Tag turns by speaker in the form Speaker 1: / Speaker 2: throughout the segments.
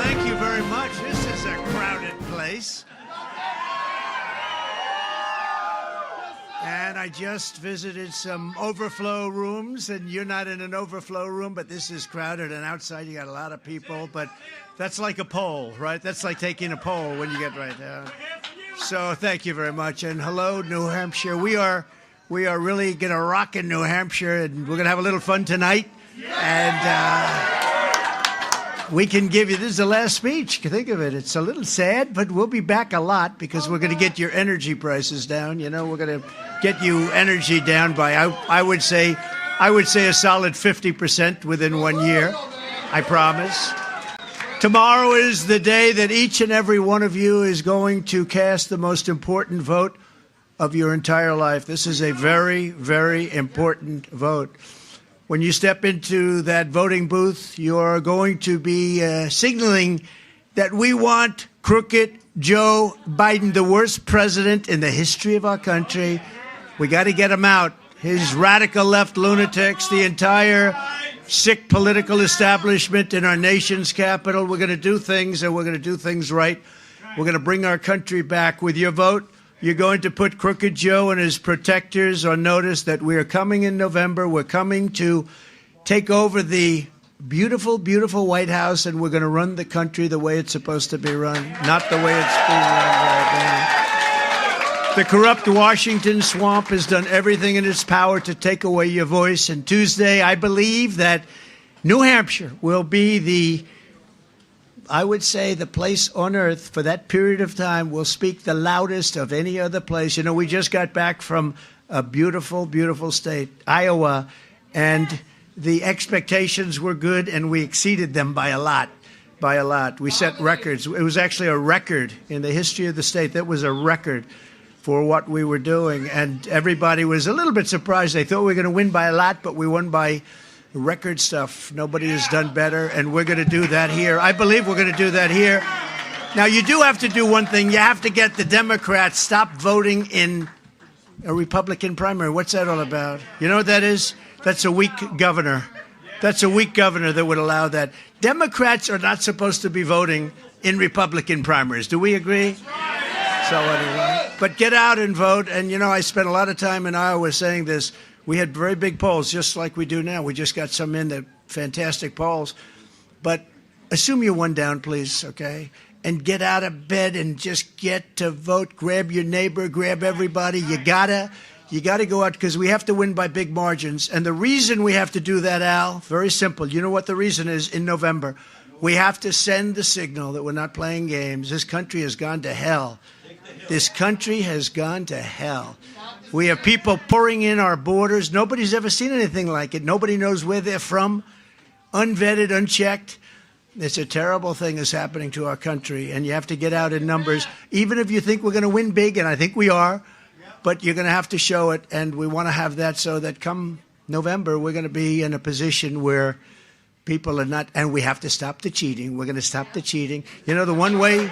Speaker 1: Thank you very much. This is a crowded place. And I just visited some overflow rooms, and you're not in an overflow room, but this is crowded, and outside you got a lot of people, but that's like a poll, right? That's like taking a poll when you get right there. So thank you very much, and hello, New Hampshire. We are really going to rock in New Hampshire, and we're going to have a little fun tonight. And we can give you, this is the last speech. Think of it. It's a little sad, but we'll be back a lot because we're going to get your energy prices down. You know, we're going to get you energy down by, I would say a solid 50% within 1 year. I promise. Tomorrow is the day that each and every one of you is going to cast the most important vote of your entire life. This is a very, very important vote. When you step into that voting booth, you're going to be signaling that we want crooked Joe Biden, the worst president in the history of our country. We got to get him out. His radical left lunatics, the entire sick political establishment in our nation's capital. We're going to do things, and we're going to do things right. We're going to bring our country back. With your vote, you're going to put Crooked Joe and his protectors on notice that we are coming in November. We're coming to take over the beautiful, beautiful White House, and we're going to run the country the way it's supposed to be run, not the way it's being run right now. The corrupt Washington swamp has done everything in its power to take away your voice. And Tuesday, I believe that New Hampshire will be I would say the place on earth for that period of time will speak the loudest of any other place. You know, we just got back from a beautiful, beautiful state, Iowa, and the expectations were good, and we exceeded them by a lot, by a lot. We set records. It was actually a record in the history of the state. That was a record for what we were doing, and everybody was a little bit surprised. They thought we were going to win by a lot, but we won by record stuff. Nobody has done better, and we're going to do that here. I believe we're going to do that here. Now, you do have to do one thing. You have to get the Democrats stop voting in a Republican primary. What's that all about? You know what that is? That's a weak governor. That's a weak governor that would allow that. Democrats are not supposed to be voting in Republican primaries. Do we agree? So anyway, but get out and vote. And, you know, I spent a lot of time in Iowa saying this. We had very big polls, just like we do now. We just got some in, the fantastic polls. But assume you're one down, please, okay? And get out of bed and just get to vote. Grab your neighbor, grab everybody. You gotta go out because we have to win by big margins. And the reason we have to do that, Al, very simple. You know what the reason is in November? We have to send the signal that we're not playing games. This country has gone to hell. This country has gone to hell. We have people pouring in our borders. Nobody's ever seen anything like it. Nobody knows where they're from. Unvetted, unchecked. It's a terrible thing that's happening to our country, and you have to get out in numbers, even if you think we're going to win big, and I think we are, but you're going to have to show it, and we want to have that so that come November, we're going to be in a position where people are not, and we have to stop the cheating. We're going to stop the cheating. You know, the one way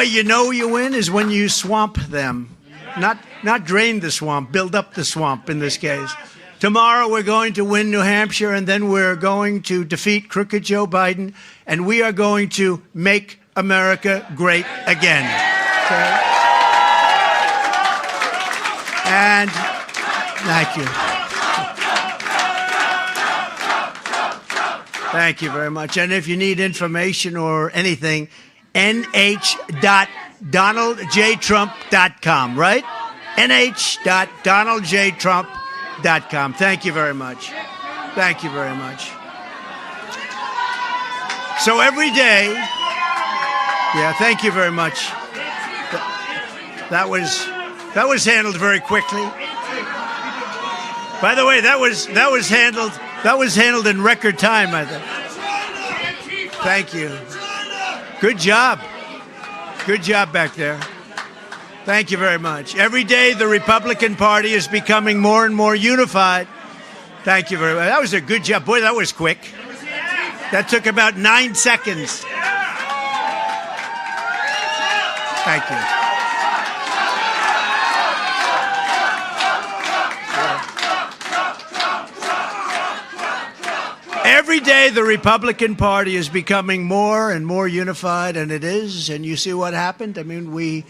Speaker 1: you know you win is when you swamp them. Not drain the swamp, build up the swamp in this case. Tomorrow we're going to win New Hampshire, and then we're going to defeat crooked Joe Biden, and we are going to make America great again. Okay? And thank you. Thank you very much. And if you need information or anything, nh.donaldjtrump.com, right? nh.donaldjtrump.com. Thank you very much. Thank you very much. So every day, yeah, thank you very much. That was handled very quickly. By the way, that was handled in record time, I think. Thank you. Good job. Good job back there. Thank you very much. Every day, the Republican Party is becoming more and more unified. Thank you very much. That was a good job. Boy, that was quick. That took about 9 seconds. Thank you. Every day the Republican Party is becoming more and more unified, and it is. And you see what happened? I mean, we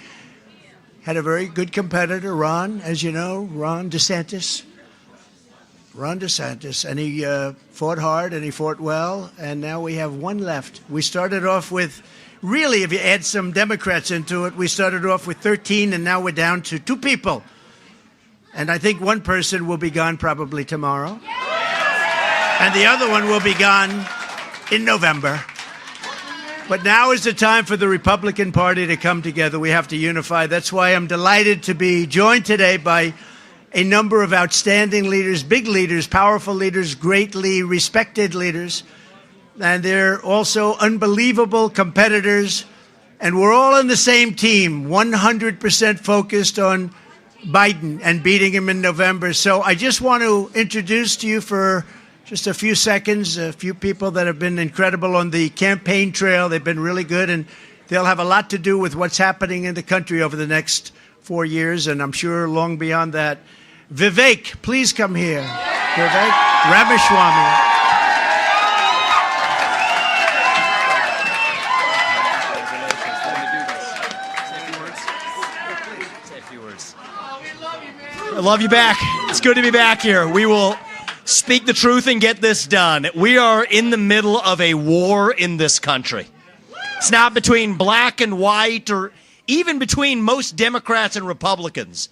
Speaker 1: had a very good competitor, Ron, as you know, Ron DeSantis, and he fought hard and he fought well, and now we have one left. We started off with, really, if you add some Democrats into it, we started off with 13, and now we're down to 2 people. And I think one person will be gone probably tomorrow, and the other one will be gone in November. But now is the time for the Republican Party to come together. We have to unify. That's why I'm delighted to be joined today by a number of outstanding leaders, big leaders, powerful leaders, greatly respected leaders. And they're also unbelievable competitors. And we're all on the same team, 100% focused on Biden and beating him in November. So I just want to introduce to you for just a few seconds a few people that have been incredible on the campaign trail. They've been really good, and they'll have a lot to do with what's happening in the country over the next 4 years, and I'm sure long beyond that. Vivek, please come here. Vivek Ramaswamy.
Speaker 2: I love you back. It's good to be back here. We will speak the truth and get this done. We are in the middle of a war in this country. It's not between black and white or even between most Democrats and Republicans.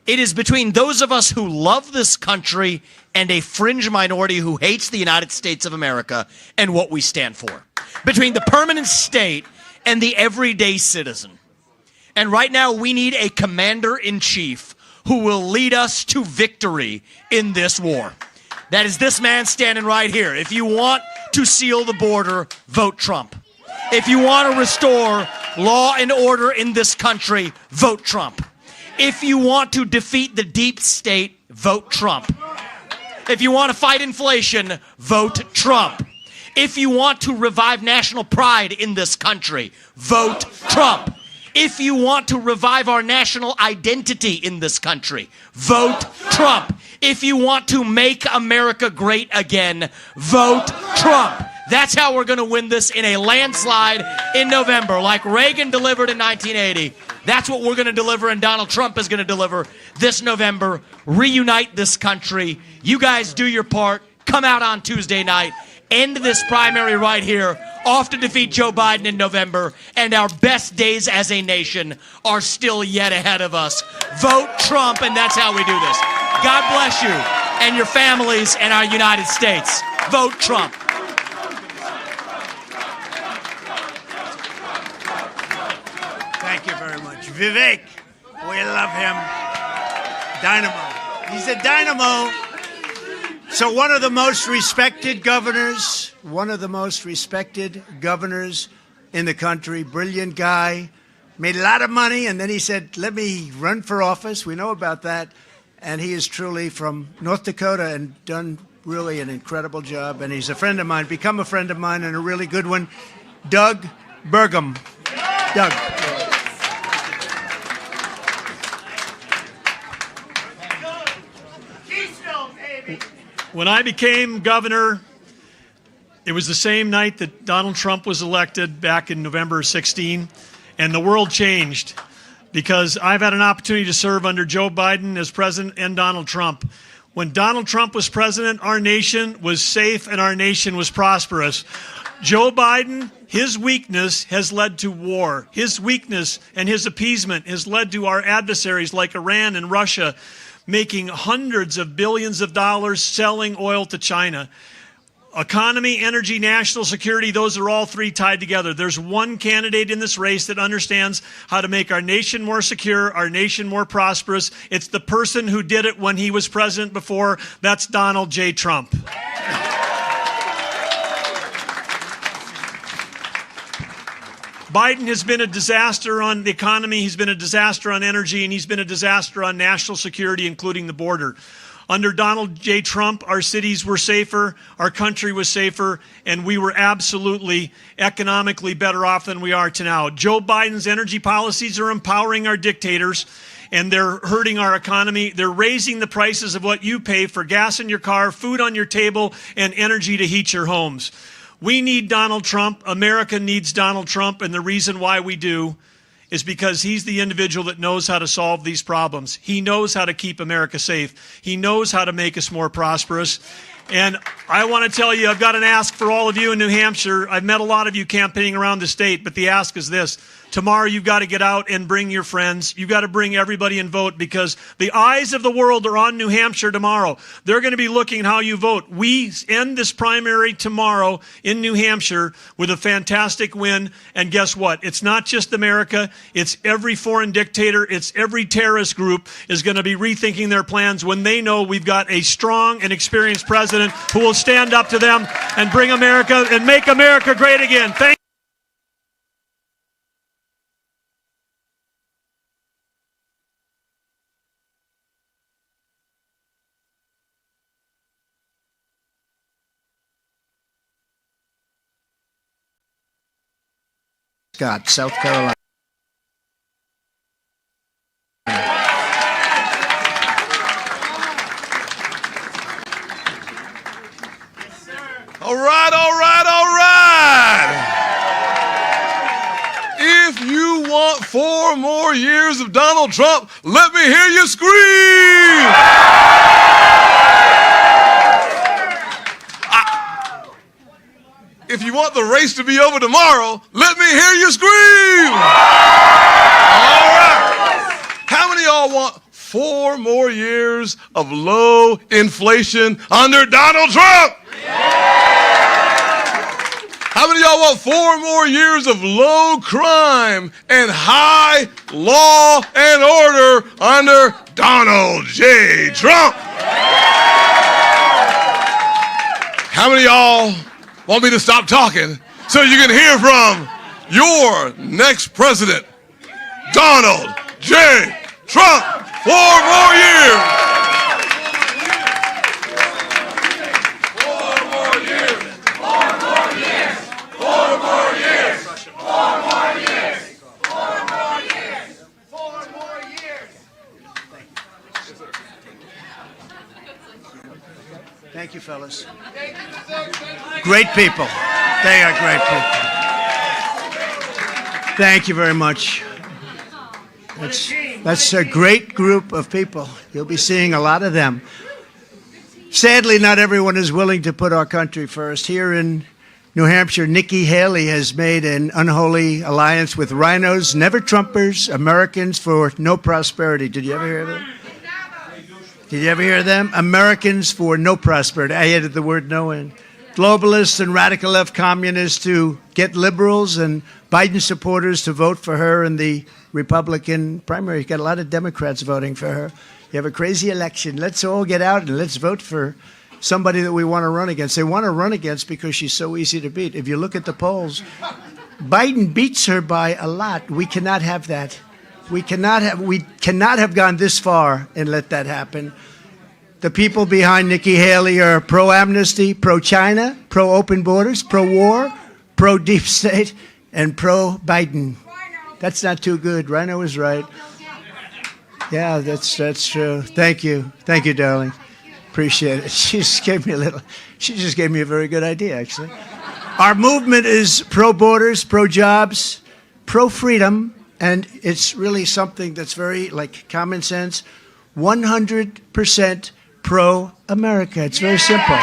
Speaker 2: It is between those of us who love this country and a fringe minority who hates the United States of America and what we stand for. Between the permanent state and the everyday citizen. And right now we need a commander-in-chief who will lead us to victory in this war. That is this man standing right here. If you want to seal the border, vote Trump. If you want to restore law and order in this country, vote Trump. If you want to defeat the deep state, vote Trump. If you want to fight inflation, vote Trump. If you want to revive national pride in this country, vote Trump. If you want to revive our national identity in this country, vote Trump. If you want to make America great again, vote Trump. That's how we're going to win this in a landslide in November, like Reagan delivered in 1980. That's what we're going to deliver, and Donald Trump is going to deliver this November. Reunite this country. You guys do your part. Come out on Tuesday night. End this primary right here. Off to defeat Joe Biden in November, and our best days as a nation are still yet ahead of us. Vote Trump, and that's how we do this. God bless you and your families and our United States. Vote Trump.
Speaker 1: Thank you very much. Vivek, we love him. Dynamo. He's a dynamo. So one of the most respected governors in the country, brilliant guy, made a lot of money, and then he said, let me run for office. We know about that. And he is truly from North Dakota and done really an incredible job. And he's a friend of mine, become a friend of mine, and a really good one. Doug Burgum. Doug.
Speaker 3: When I became governor, it was the same night that Donald Trump was elected back in November 16, and the world changed because I've had an opportunity to serve under Joe Biden as president and Donald Trump. When Donald Trump was president, our nation was safe and our nation was prosperous. Joe Biden, his weakness has led to war. His weakness and his appeasement has led to our adversaries like Iran and Russia making hundreds of billions of dollars selling oil to China. Economy, energy, national security, those are all three tied together. There's one candidate in this race that understands how to make our nation more secure, our nation more prosperous. It's the person who did it when he was president before. That's Donald J. Trump. Biden has been a disaster on the economy, he's been a disaster on energy, and he's been a disaster on national security, including the border. Under Donald J. Trump, our cities were safer, our country was safer, and we were absolutely economically better off than we are to now. Joe Biden's energy policies are empowering our dictators, and they're hurting our economy. They're raising the prices of what you pay for gas in your car, food on your table, and energy to heat your homes. We need Donald Trump. America needs Donald Trump, and the reason why we do is because he's the individual that knows how to solve these problems. He knows how to keep America safe. He knows how to make us more prosperous. And I want to tell you, I've got an ask for all of you in New Hampshire. I've met a lot of you campaigning around the state, but the ask is this. Tomorrow you've got to get out and bring your friends. You've got to bring everybody and vote, because the eyes of the world are on New Hampshire tomorrow. They're going to be looking at how you vote. We end this primary tomorrow in New Hampshire with a fantastic win. And guess what? It's not just America. It's every foreign dictator. It's every terrorist group is going to be rethinking their plans when they know we've got a strong and experienced president who will stand up to them and bring America and make America great again. Thank
Speaker 1: Scott, South Carolina.
Speaker 4: All right, all right, all right. If you want 4 more years of Donald Trump, let me hear you scream. If you want the race to be over tomorrow, let me hear you scream. All right. How many of y'all want 4 more years of low inflation under Donald Trump? How many of y'all want 4 more years of low crime and high law and order under Donald J. Trump? How many of y'all want me to stop talking so you can hear from your next president, Donald J. Trump? 4 more years. 4 more years. 4 more years. 4 more years. 4 more years. 4 more years. 4 more years.
Speaker 1: Thank you, fellas. Great people. They are great people. Thank you very much. That's a great group of people. You'll be seeing a lot of them. Sadly, not everyone is willing to put our country first. Here in New Hampshire, Nikki Haley has made an unholy alliance with rhinos, never Trumpers, Americans for no prosperity. Did you ever hear of them? Did you ever hear of them? Americans for no prosperity. I added the word no in. Globalists and radical left communists to get liberals and Biden supporters to vote for her in the Republican primary. You got a lot of Democrats voting for her. You have a crazy election. Let's all get out and let's vote for somebody that we want to run against. They want to run against because she's so easy to beat. If you look at the polls, Biden beats her by a lot. We cannot have that. We cannot have gone this far and let that happen. The people behind Nikki Haley are pro-amnesty, pro-China, pro-open borders, pro-war, pro-deep state, and pro-Biden. That's not too good. Rhino is right. Yeah, that's true. Thank you, darling. Appreciate it. She just gave me a very good idea, actually. Our movement is pro-borders, pro-jobs, pro-freedom, and it's really something that's very like common sense. 100% pro-America. It's very simple.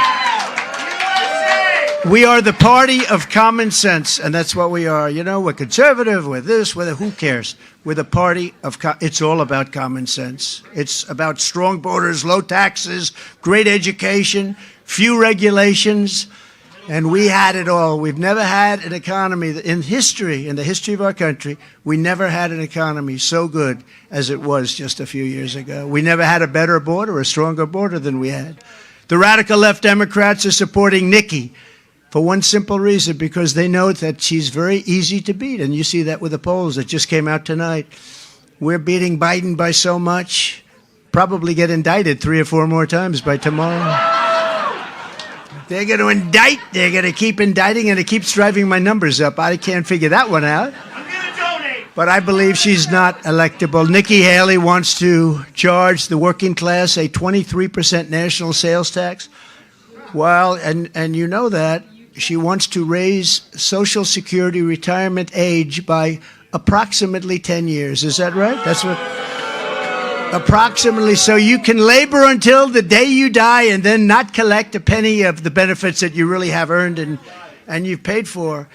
Speaker 1: We are the party of common sense, and that's what we are. You know, we're conservative, we're this, we're that. Who cares? We're the party of, it's all about common sense. It's about strong borders, low taxes, great education, few regulations, and we had it all. We've never had an economy in history, in the history of our country, we never had an economy so good as it was just a few years ago. We never had a better border, a stronger border than we had. The radical left Democrats are supporting Nikki for one simple reason, because they know that she's very easy to beat. And you see that with the polls that just came out tonight. We're beating Biden by so much, probably get indicted 3 or 4 more times by tomorrow. They're going to indict, they're going to keep indicting, and it keeps driving my numbers up. I can't figure that one out.
Speaker 5: I'm going to donate.
Speaker 1: but I believe she's not electable. Nikki Haley wants to charge the working class a 23% national sales tax. Well, and you know that. She wants to raise Social Security retirement age by approximately 10 years. Is that right? That's what... Approximately, so you can labor until the day you die and then not collect a penny of the benefits that you really have earned and you've paid for.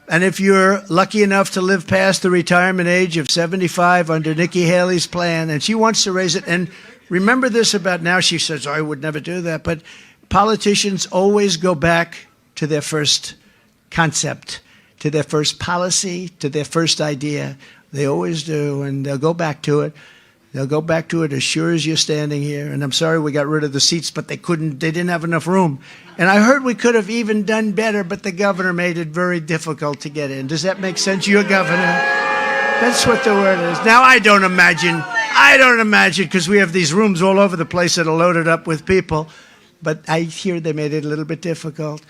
Speaker 1: And if you're lucky enough to live past the retirement age of 75 under Nikki Haley's plan, and she wants to raise it, and remember this about now, she says, I would never do that, but politicians always go back to their first concept, to their first policy, to their first idea. They always do, and they'll go back to it. They'll go back to it as sure as you're standing here. And I'm sorry we got rid of the seats, but they didn't have enough room. And I heard we could have even done better, but the governor made it very difficult to get in. Does that make sense? You're governor. That's what the word is. Now, I don't imagine, because we have these rooms all over the place that are loaded up with people, but I hear they made it a little bit difficult.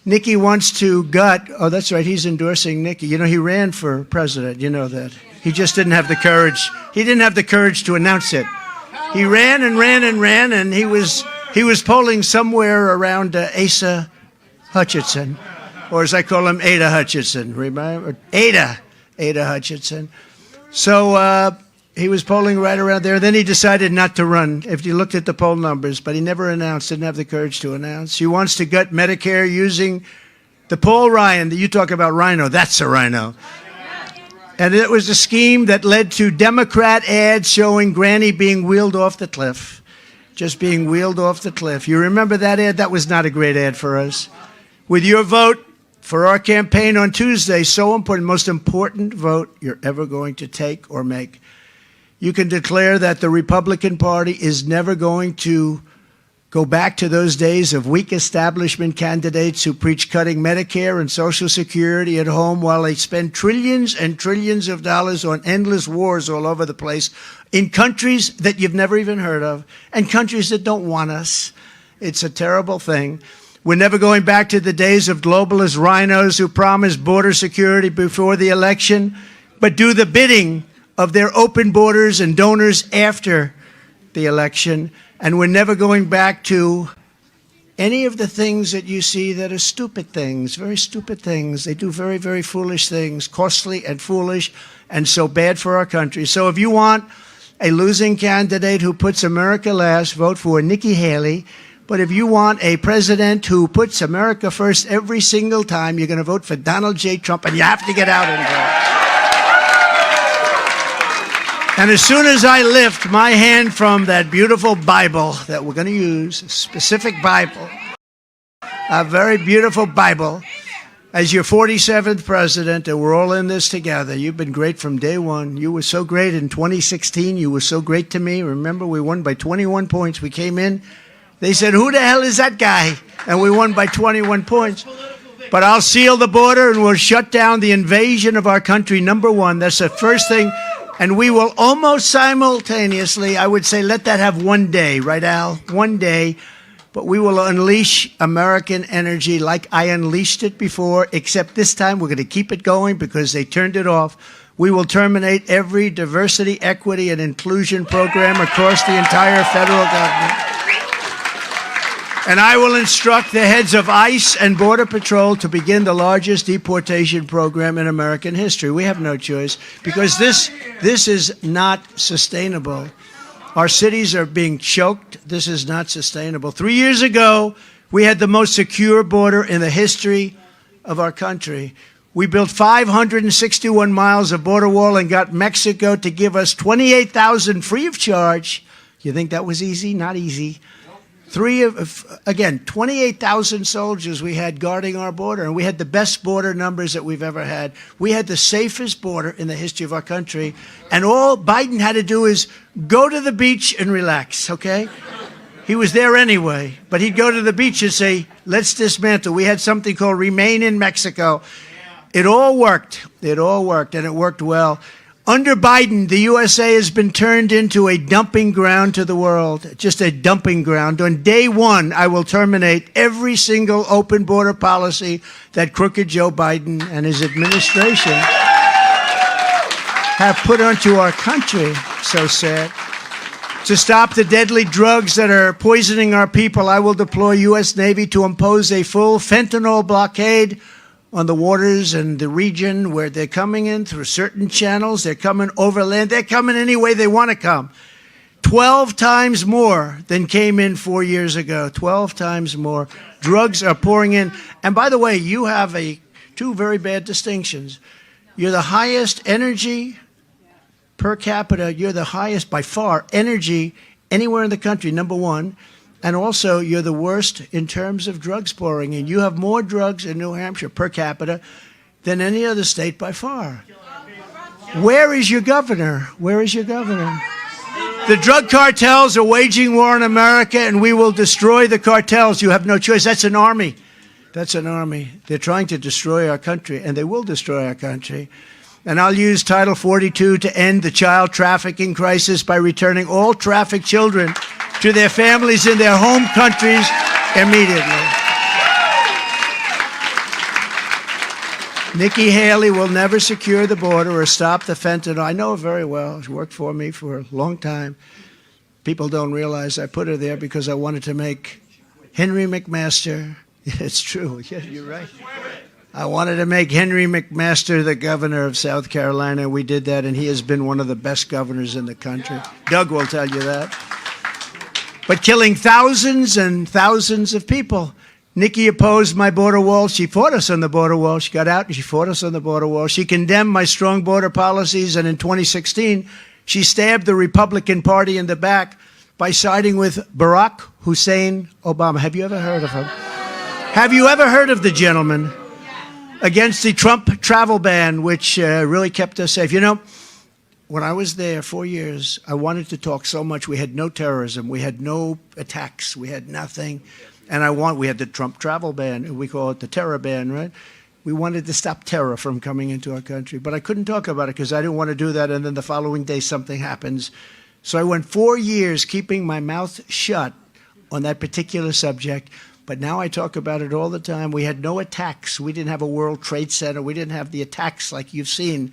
Speaker 1: Nikki wants to gut, oh, that's right, he's endorsing Nikki. You know, he ran for president, you know that. He just didn't have the courage. He didn't have the courage to announce it. He ran and ran and ran, and he was polling somewhere around Asa Hutchinson, or as I call him, Ada Hutchinson. Remember? Ada Hutchinson. So he was polling right around there. Then he decided not to run, if you looked at the poll numbers, but he never announced, didn't have the courage to announce. He wants to gut Medicare using the Paul Ryan, that you talk about rhino, that's a rhino. And it was a scheme that led to Democrat ads showing Granny being wheeled off the cliff, just being wheeled off the cliff. You remember that ad? That was not a great ad for us. With your vote for our campaign on Tuesday, so important, most important vote you're ever going to take or make, you can declare that the Republican Party is never going to go back to those days of weak establishment candidates who preach cutting Medicare and Social Security at home while they spend trillions and trillions of dollars on endless wars all over the place in countries that you've never even heard of and countries that don't want us. It's a terrible thing. We're never going back to the days of globalist rhinos who promise border security before the election, but do the bidding of their open borders and donors after the election. And we're never going back to any of the things that you see that are stupid things, very stupid things. They do very, very foolish things, costly and foolish, and so bad for our country. So if you want a losing candidate who puts America last, vote for Nikki Haley. But if you want a president who puts America first every single time, you're going to vote for Donald J. Trump, and you have to get out and vote. And as soon as I lift my hand from that beautiful Bible that we're going to use, a specific Bible, a very beautiful Bible, as your 47th president, and we're all in this together. You've been great from day one. You were so great in 2016. You were so great to me. Remember, we won by 21 points. We came in. They said, who the hell is that guy? And we won by 21 points. But I'll seal the border and we'll shut down the invasion of our country, number one. That's the first thing. And we will almost simultaneously, I would say, let that have one day, right, Al? One day. But we will unleash American energy like I unleashed it before, except this time we're going to keep it going because they turned it off. We will terminate every diversity, equity, and inclusion program across the entire federal government. And I will instruct the heads of ICE and Border Patrol to begin the largest deportation program in American history. We have no choice because this is not sustainable. Our cities are being choked. This is not sustainable. 3 years ago, we had the most secure border in the history of our country. We built 561 miles of border wall and got Mexico to give us 28,000 free of charge. You think that was easy? Not easy. 28,000 soldiers we had guarding our border, and we had the best border numbers that we've ever had. We had the safest border in the history of our country, and all Biden had to do is go to the beach and relax, okay? He was there anyway, but he'd go to the beach and say, let's dismantle. We had something called Remain in Mexico. It all worked. It all worked, and it worked well. Under Biden, the USA has been turned into a dumping ground to the world, just a dumping ground. On day one, I will terminate every single open border policy that crooked Joe Biden and his administration. have put onto our country. So sad. To stop the deadly drugs that are poisoning our people, I will deploy U.S. Navy to impose a full fentanyl blockade on the waters and the region where they're coming in through certain channels. They're coming overland. They're coming any way they want to come. 12 times more than came in 4 years ago. 12 times more. Drugs are pouring in. And by the way, you have two very bad distinctions. You're the highest energy per capita. You're the highest by far energy anywhere in the country, number one. And also, you're the worst in terms of drugs pouring in. You have more drugs in New Hampshire per capita than any other state by far. Where is your governor? Where is your governor? The drug cartels are waging war on America, and we will destroy the cartels. You have no choice. That's an army. That's an army. They're trying to destroy our country, and they will destroy our country. And I'll use Title 42 to end the child trafficking crisis by returning all trafficked children to their families in their home countries immediately. Nikki Haley will never secure the border or stop the fentanyl. I know her very well. She worked for me for a long time. People don't realize I put her there because I wanted to make Henry McMaster. It's true. Yeah, you're right. I wanted to make Henry McMaster the governor of South Carolina. We did that, and he has been one of the best governors in the country. Doug will tell you that. But killing thousands and thousands of people. Nikki opposed my border wall. She fought us on the border wall. She got out and she fought us on the border wall. She condemned my strong border policies, and in 2016, she stabbed the Republican Party in the back by siding with Barack Hussein Obama. Have you ever heard of him? Have you ever heard of the gentleman? Against the Trump travel ban, which really kept us safe. You know, when I was there 4 years, I wanted to talk so much. We had no terrorism. We had no attacks. We had nothing. And we had the Trump travel ban. We call it the terror ban, right? We wanted to stop terror from coming into our country. But I couldn't talk about it because I didn't want to do that. And then the following day, something happens. So I went 4 years keeping my mouth shut on that particular subject. But now I talk about it all the time. We had no attacks. We didn't have a World Trade Center. We didn't have the attacks like you've seen,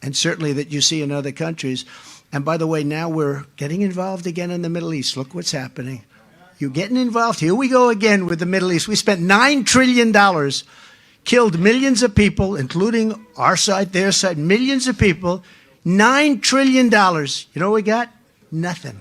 Speaker 1: and certainly that you see in other countries. And by the way, now we're getting involved again in the Middle East. Look what's happening. You're getting involved. Here we go again with the Middle East. We spent $9 trillion, killed millions of people, including our side, their side, millions of people. $9 trillion. You know what we got? Nothing.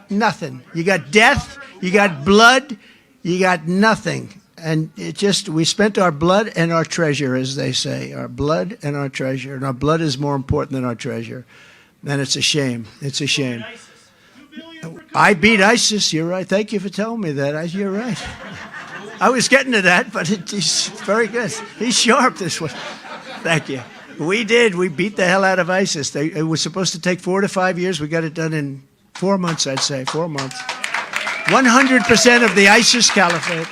Speaker 1: Nothing. You got death. You got blood. You got nothing. And we spent our blood and our treasure, as they say, our blood and our treasure. And our blood is more important than our treasure. And it's a shame. It's a shame. I beat ISIS. You're right. Thank you for telling me that. You're right. I was getting to that, but he's very good. He's sharp, this one. Thank you. We did. We beat the hell out of ISIS. It was supposed to take 4 to 5 years. We got it done in 4 months, I'd say. 4 months. 100% of the ISIS caliphate.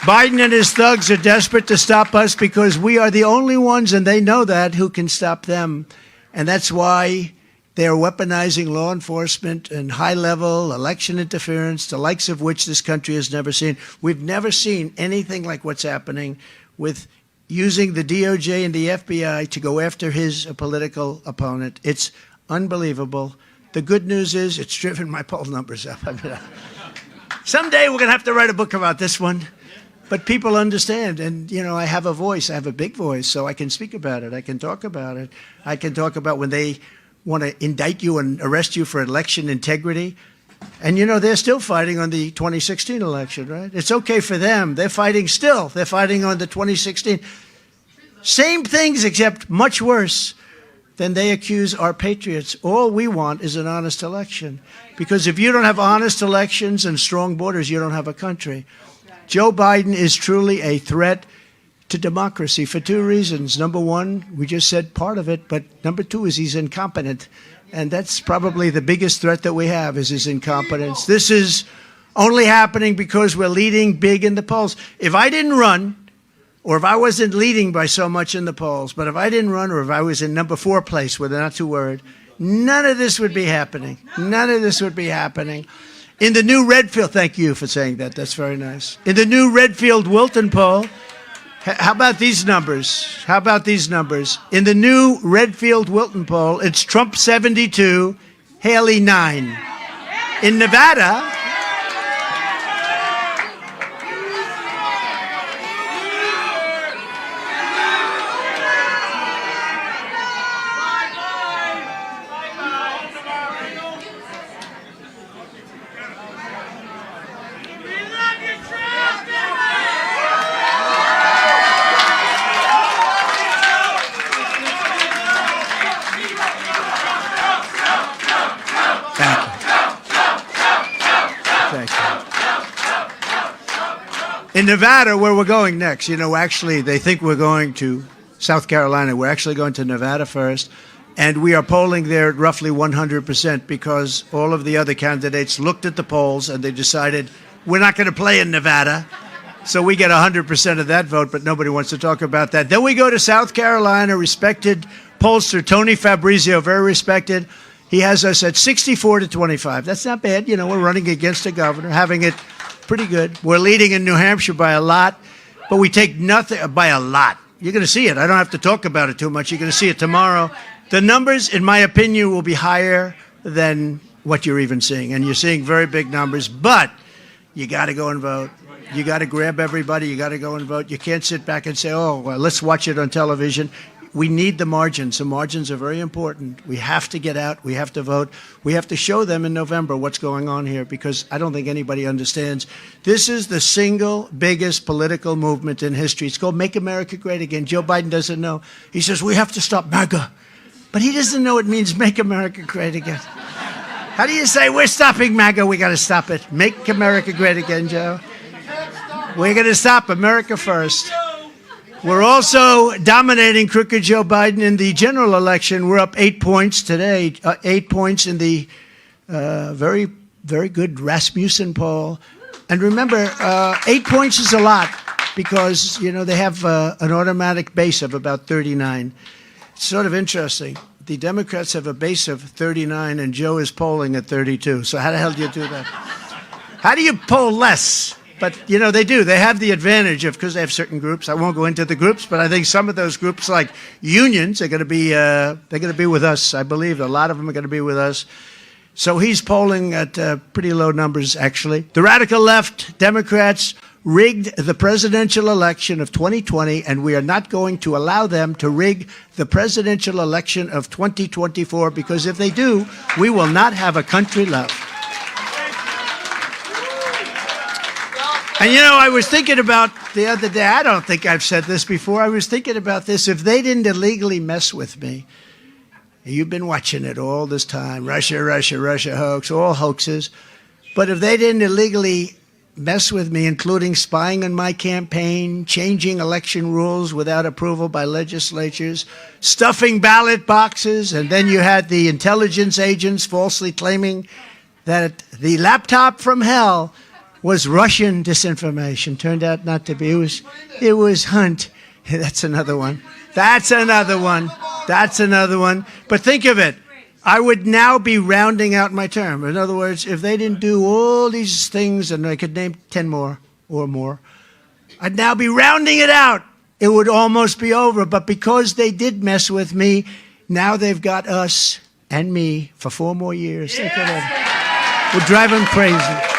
Speaker 1: Biden and his thugs are desperate to stop us because we are the only ones, and they know that, who can stop them. And that's why they are weaponizing law enforcement and high-level election interference, the likes of which this country has never seen. We've never seen anything like what's happening with using the DOJ and the FBI to go after his political opponent. It's unbelievable. The good news is it's driven my poll numbers up. Someday we're going to have to write a book about this one. But people understand. And, you know, I have a voice. I have a big voice, so I can speak about it. I can talk about it. I can talk about when they want to indict you and arrest you for election integrity. And, you know, they're still fighting on the 2016 election, right? It's okay for them. They're fighting still. They're fighting on the 2016. Same things, except much worse. Then they accuse our patriots. All we want is an honest election. Because if you don't have honest elections and strong borders, you don't have a country. Joe Biden is truly a threat to democracy for 2 reasons. Number one, we just said part of it, but number 2 is he's incompetent. And that's probably the biggest threat that we have, is his incompetence. This is only happening because we're leading big in the polls. If I didn't run, or if I wasn't leading by so much in the polls, but if I didn't run, or if I was in number 4 place, where they're not too worried, none of this would be happening. None of this would be happening. In the new Redfield, thank you for saying that. That's very nice. In the new Redfield-Wilton poll, How about these numbers? How about these numbers? In the new Redfield-Wilton poll, it's Trump 72, Haley 9. In Nevada, in Nevada, where we're going next, actually, they think we're going to South Carolina. We're actually going to Nevada first. And we are polling there at roughly 100% because all of the other candidates looked at the polls and they decided we're not going to play in Nevada. So we get 100% of that vote, but nobody wants to talk about that. Then we go to South Carolina, respected pollster Tony Fabrizio, very respected. He has us at 64 to 25. That's not bad. We're running against a governor, having it pretty good. We're leading in New Hampshire by a lot, but we take nothing by a lot. You're going to see it. I don't have to talk about it too much. You're going to see it tomorrow. The numbers, in my opinion, will be higher than what you're even seeing. And you're seeing very big numbers, but you got to go and vote. You got to grab everybody. You got to go and vote. You can't sit back and say, oh, well, let's watch it on television. We need the margins. The margins are very important. We have to get out. We have to vote. We have to show them in November what's going on here because I don't think anybody understands. This is the single biggest political movement in history. It's called Make America Great Again. Joe Biden doesn't know. He says, we have to stop MAGA. But he doesn't know it means Make America Great Again. How do you say, we're stopping MAGA, we got to stop it? Make America Great Again, Joe. We're going to stop America first. We're also dominating crooked Joe Biden in the general election. We're up 8 points today, 8 points in the very, very good Rasmussen poll. And remember, 8 points is a lot because, they have an automatic base of about 39. It's sort of interesting. The Democrats have a base of 39 and Joe is polling at 32. So how the hell do you do that? How do you poll less? But, they do. They have the advantage of, because they have certain groups. I won't go into the groups, but I think some of those groups, like unions, are going to be, they're going to be with us. I believe a lot of them are going to be with us. So he's polling at pretty low numbers, actually. The radical left Democrats rigged the presidential election of 2020, and we are not going to allow them to rig the presidential election of 2024, because if they do, we will not have a country left. And, I was thinking about the other day, I don't think I've said this before, I was thinking about this, if they didn't illegally mess with me, you've been watching it all this time, Russia hoax, all hoaxes, but if they didn't illegally mess with me, including spying on my campaign, changing election rules without approval by legislatures, stuffing ballot boxes, and then you had the intelligence agents falsely claiming that the laptop from hell was Russian disinformation. Turned out not to be. It was Hunt. That's another one. That's another one. But think of it. I would now be rounding out my term. In other words, if they didn't do all these things, and I could name 10 more or more, I'd now be rounding it out. It would almost be over. But because they did mess with me, now they've got us and me for 4 more years. Think of it. We'll drive them crazy.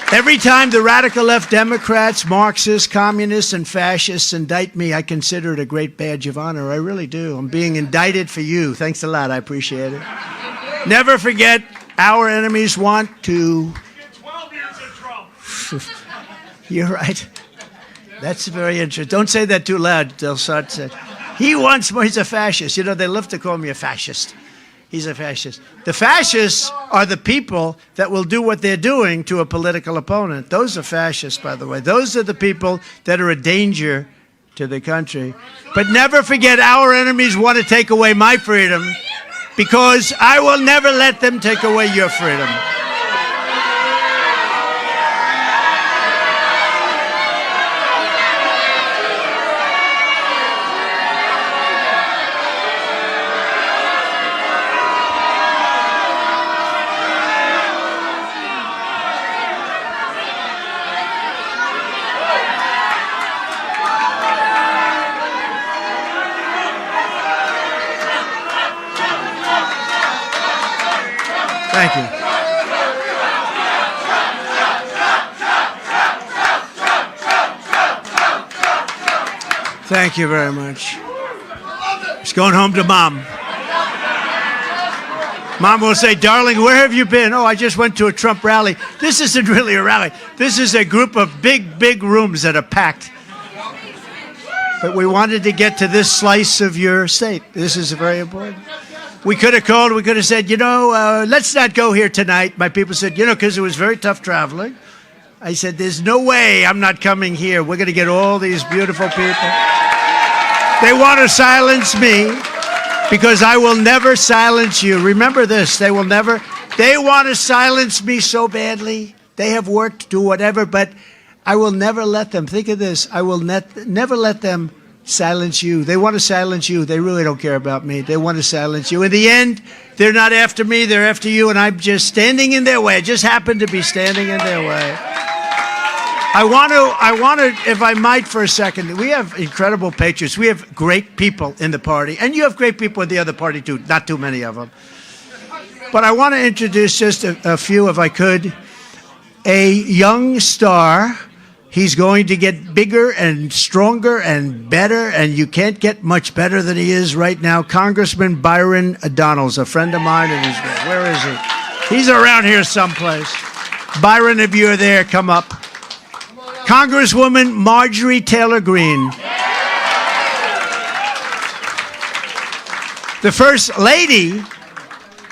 Speaker 1: Every time the radical left Democrats, Marxists, communists, and fascists indict me, I consider it a great badge of honor. I really do. I'm being indicted for you. Thanks a lot. I appreciate it. Never forget, our enemies want to...
Speaker 3: 12 years in Trump.
Speaker 1: You're right. That's very interesting. Don't say that too loud. They'll start saying, he wants more. He's a fascist. They love to call me a fascist. He's a fascist. The fascists are the people that will do what they're doing to a political opponent. Those are fascists, by the way. Those are the people that are a danger to the country. But never forget, our enemies want to take away my freedom because I will never let them take away your freedom. Thank you. Thank you very much. Just going home to Mom. Mom will say, darling, where have you been? Oh, I just went to a Trump rally. This isn't really a rally. This is a group of big, big rooms that are packed. But we wanted to get to this slice of your state. This is very important. We could have called, we could have said, let's not go here tonight. My people said, because it was very tough traveling. I said, there's no way I'm not coming here. We're going to get all these beautiful people. They want to silence me because I will never silence you. Remember this, they want to silence me so badly. They have worked, do whatever, but I will never let them. Think of this, I will never let them silence you. They want to silence you. They really don't care about me. They want to silence you. In the end, they're not after me, they're after you, and I'm just standing in their way. I just happen to be standing in their way. I want to, if I might for a second, we have incredible patriots. We have great people in the party, and you have great people in the other party too, not too many of them. But I want to introduce just a few, if I could. A young star. He's going to get bigger and stronger and better, and you can't get much better than he is right now. Congressman Byron Donalds, a friend of mine, and where is he? He's around here someplace. Byron, if you're there, come up. Congresswoman Marjorie Taylor Greene. The First Lady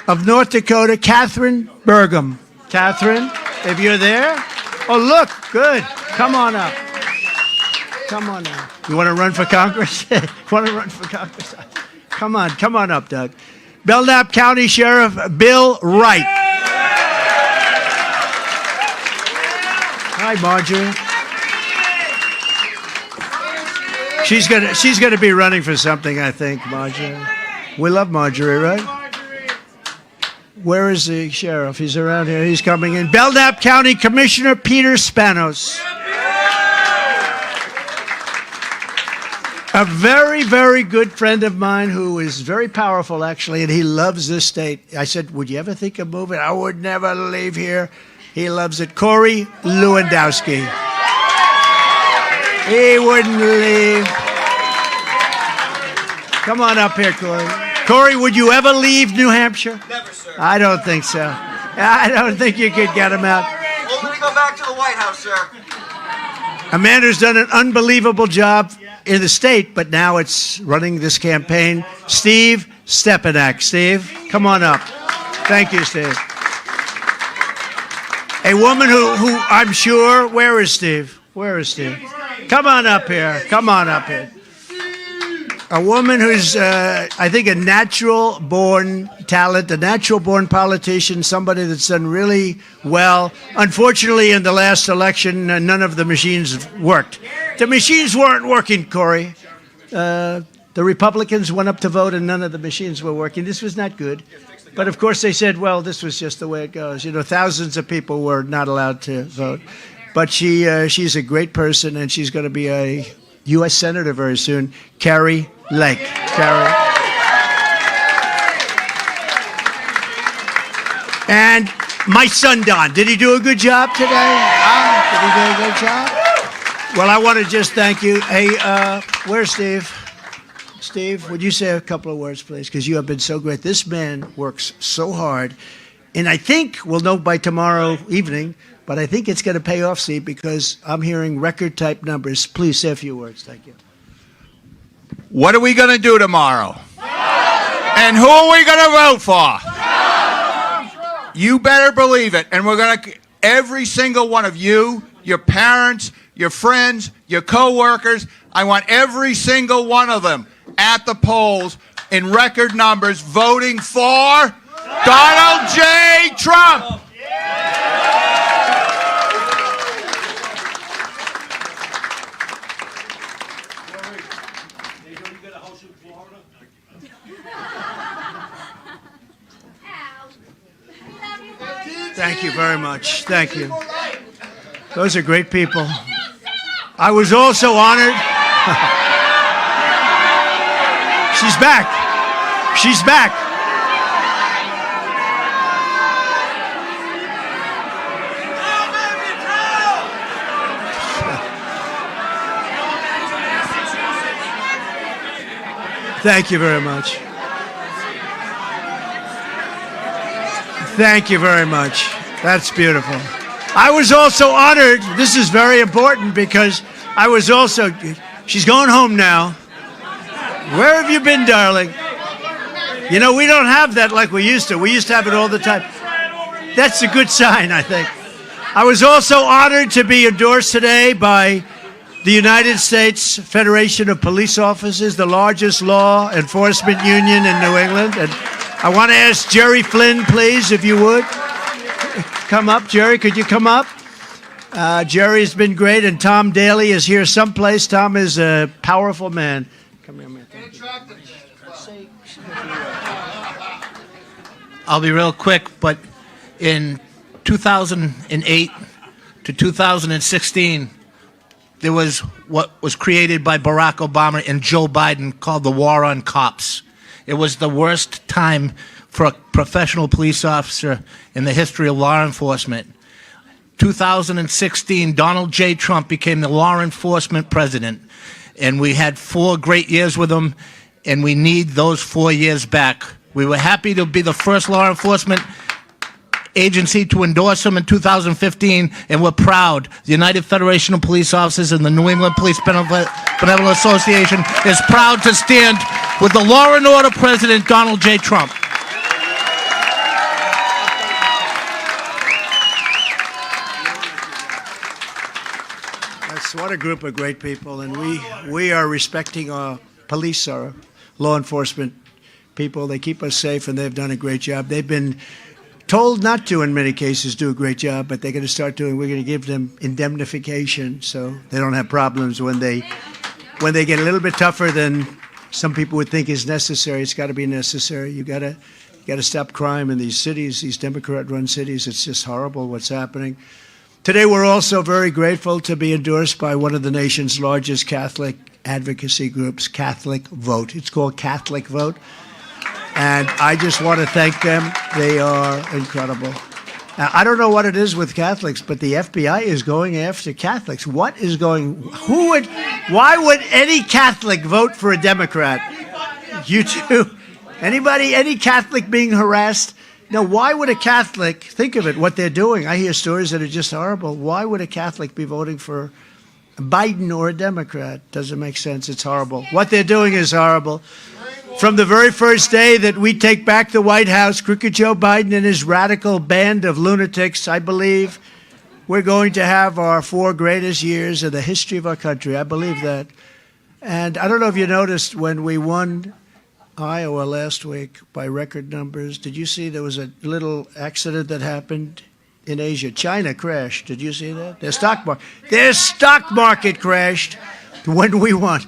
Speaker 1: of North Dakota, Catherine Burgum. Catherine, if you're there. Oh, look, good. Come on up. Come on up. You want to run for Congress? Want to run for Congress? Come on up, Doug. Belknap County Sheriff Bill Wright. Hi, Marjorie. She's gonna be running for something, I think, Marjorie. We love Marjorie, right? Where is the sheriff? He's around here. He's coming in. Belknap County Commissioner Peter Spanos. A very, very good friend of mine who is very powerful, actually, and he loves this state. I said, would you ever think of moving? I would never leave here. He loves it. Corey Lewandowski. He wouldn't leave. Come on up here, Corey. Corey, would you ever leave New Hampshire?
Speaker 5: Never, sir.
Speaker 1: I don't think so. I don't think you could get him out.
Speaker 5: Only to go back to the White House, sir.
Speaker 1: A man who's done an unbelievable job in the state, but now it's running this campaign. Steve Stepanek. Steve, come on up. Thank you, Steve. A woman who I'm sure, where is Steve? Where is Steve? Come on up here. Come on up here. A woman who's, I think, a natural-born talent, a natural-born politician, somebody that's done really well. Unfortunately, in the last election, none of the machines worked. The machines weren't working, Corey. The Republicans went up to vote, and none of the machines were working. This was not good. But, of course, they said, well, this was just the way it goes. Thousands of people were not allowed to vote. But she's a great person, and she's going to be a U.S. Senator very soon, Carrie Lake. Carrie. And my son, Don, did he do a good job today? Did he do a good job? Well, I want to just thank you. Hey, where's Steve? Steve, would you say a couple of words, please? Because you have been so great. This man works so hard. And I think we'll know by tomorrow evening, but I think it's going to pay off, Steve, because I'm hearing record-type numbers. Please say a few words. Thank you.
Speaker 6: What are we going to do tomorrow? And who are we going to vote for? You better believe it. And we're going to, every single one of you, your parents, your friends, your co-workers, I want every single one of them at the polls in record numbers voting for Donald J. Trump.
Speaker 1: Thank you very much. Thank you. Those are great people. I was also honored. She's back. She's back. Thank you very much. Thank you very much. That's beautiful. I was also honored. This is very important because I was also, she's going home now. Where have you been, darling? You know, we don't have that like we used to. We used to have it all the time. That's a good sign, I think. I was also honored to be endorsed today by the United States Federation of Police Officers, the largest law enforcement union in New England. And I want to ask Jerry Flynn, please, if you would. Come up, Jerry. Could you come up? Jerry's been great, and Tom Daly is here someplace. Tom is a powerful man. Come here, man.
Speaker 7: I'll be real quick, but in 2008 to 2016, there was what was created by Barack Obama and Joe Biden called the War on Cops. It was the worst time for a professional police officer in the history of law enforcement. 2016, Donald J. Trump became the law enforcement president, and we had 4 great years with him, and we need those 4 years back. We were happy to be the first law enforcement agency to endorse him in 2015, and we're proud. The United Federation of Police Officers and the New England Police Benevolent Association is proud to stand with the law and order president, Donald J. Trump.
Speaker 1: What a group of great people, and we are respecting our police, our law enforcement people. They keep us safe, and they've done a great job. They've been told not to, in many cases, do a great job, but they're going to start doing. We're going to give them indemnification so they don't have problems when they get a little bit tougher than some people would think is necessary. It's got to be necessary. You got to stop crime in these cities, these Democrat-run cities. It's just horrible what's happening. Today, we're also very grateful to be endorsed by one of the nation's largest Catholic advocacy groups, Catholic Vote. It's called Catholic Vote. And I just want to thank them. They are incredible. Now, I don't know what it is with Catholics, but the FBI is going after Catholics. Why would any Catholic vote for a Democrat? You too? Anybody, any Catholic being harassed? Now, why would a Catholic, think of it, what they're doing. I hear stories that are just horrible. Why would a Catholic be voting for Biden or a Democrat? Doesn't make sense. It's horrible. What they're doing is horrible. From the very first day that we take back the White House, Crooked Joe Biden and his radical band of lunatics, I believe we're going to have our 4 greatest years in the history of our country. I believe that. And I don't know if you noticed when we won Iowa last week by record numbers. Did you see there was a little accident that happened in Asia? China crashed. Did you see that? Their stock market crashed when we won.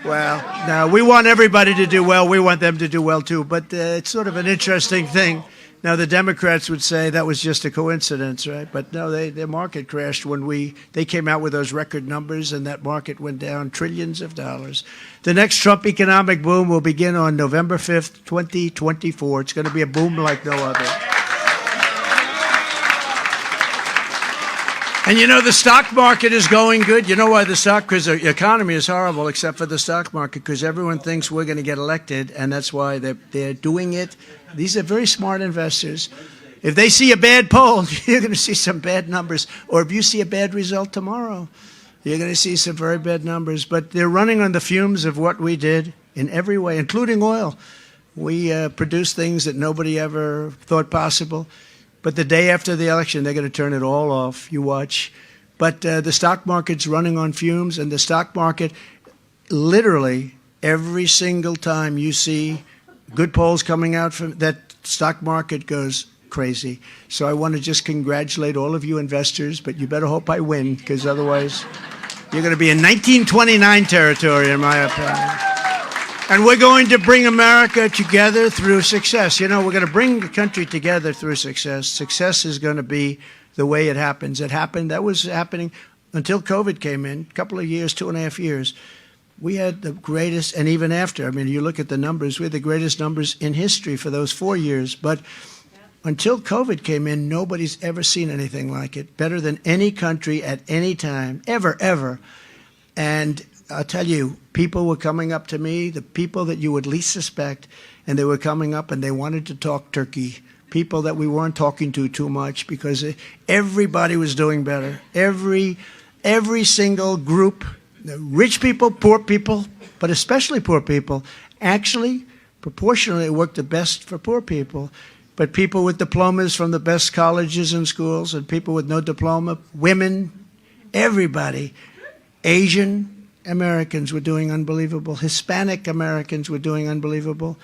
Speaker 1: Well, now we want everybody to do well. We want them to do well too. But it's sort of an interesting thing. Now the Democrats would say that was just a coincidence, right? But no, their market crashed when they came out with those record numbers, and that market went down trillions of dollars. The next Trump economic boom will begin on November 5th, 2024. It's going to be a boom like no other. And you know, the stock market is going good. You know why because the economy is horrible except for the stock market, because everyone thinks we're going to get elected, and that's why they're doing it. These are very smart investors. If they see a bad poll, you're going to see some bad numbers. Or if you see a bad result tomorrow, you're going to see some very bad numbers. But they're running on the fumes of what we did in every way, including oil. We produced things that nobody ever thought possible. But the day after the election, they're going to turn it all off. You watch. But the stock market's running on fumes, and the stock market, literally, every single time you see good polls coming out from that, stock market goes crazy. So I want to just congratulate all of you investors, but you better hope I win, because otherwise you're going to be in 1929 territory, in my opinion. And we're going to bring America together through success. You know, we're going to bring the country together through success. Success is going to be the way it happens. That was happening until COVID came in, a couple of years, 2.5 years. We had the greatest, and even after, I mean, you look at the numbers, we had the greatest numbers in history for those 4 years. But until COVID came in, nobody's ever seen anything like it. Better than any country at any time, ever. And I'll tell you, people were coming up to me, the people that you would least suspect, and they were coming up and they wanted to talk turkey. People that we weren't talking to too much because everybody was doing better. Every single group, rich people, poor people, but especially poor people, actually, proportionally, it worked the best for poor people. But people with diplomas from the best colleges and schools and people with no diploma, women, everybody, Asian Americans were doing unbelievable. Hispanic Americans were doing unbelievable.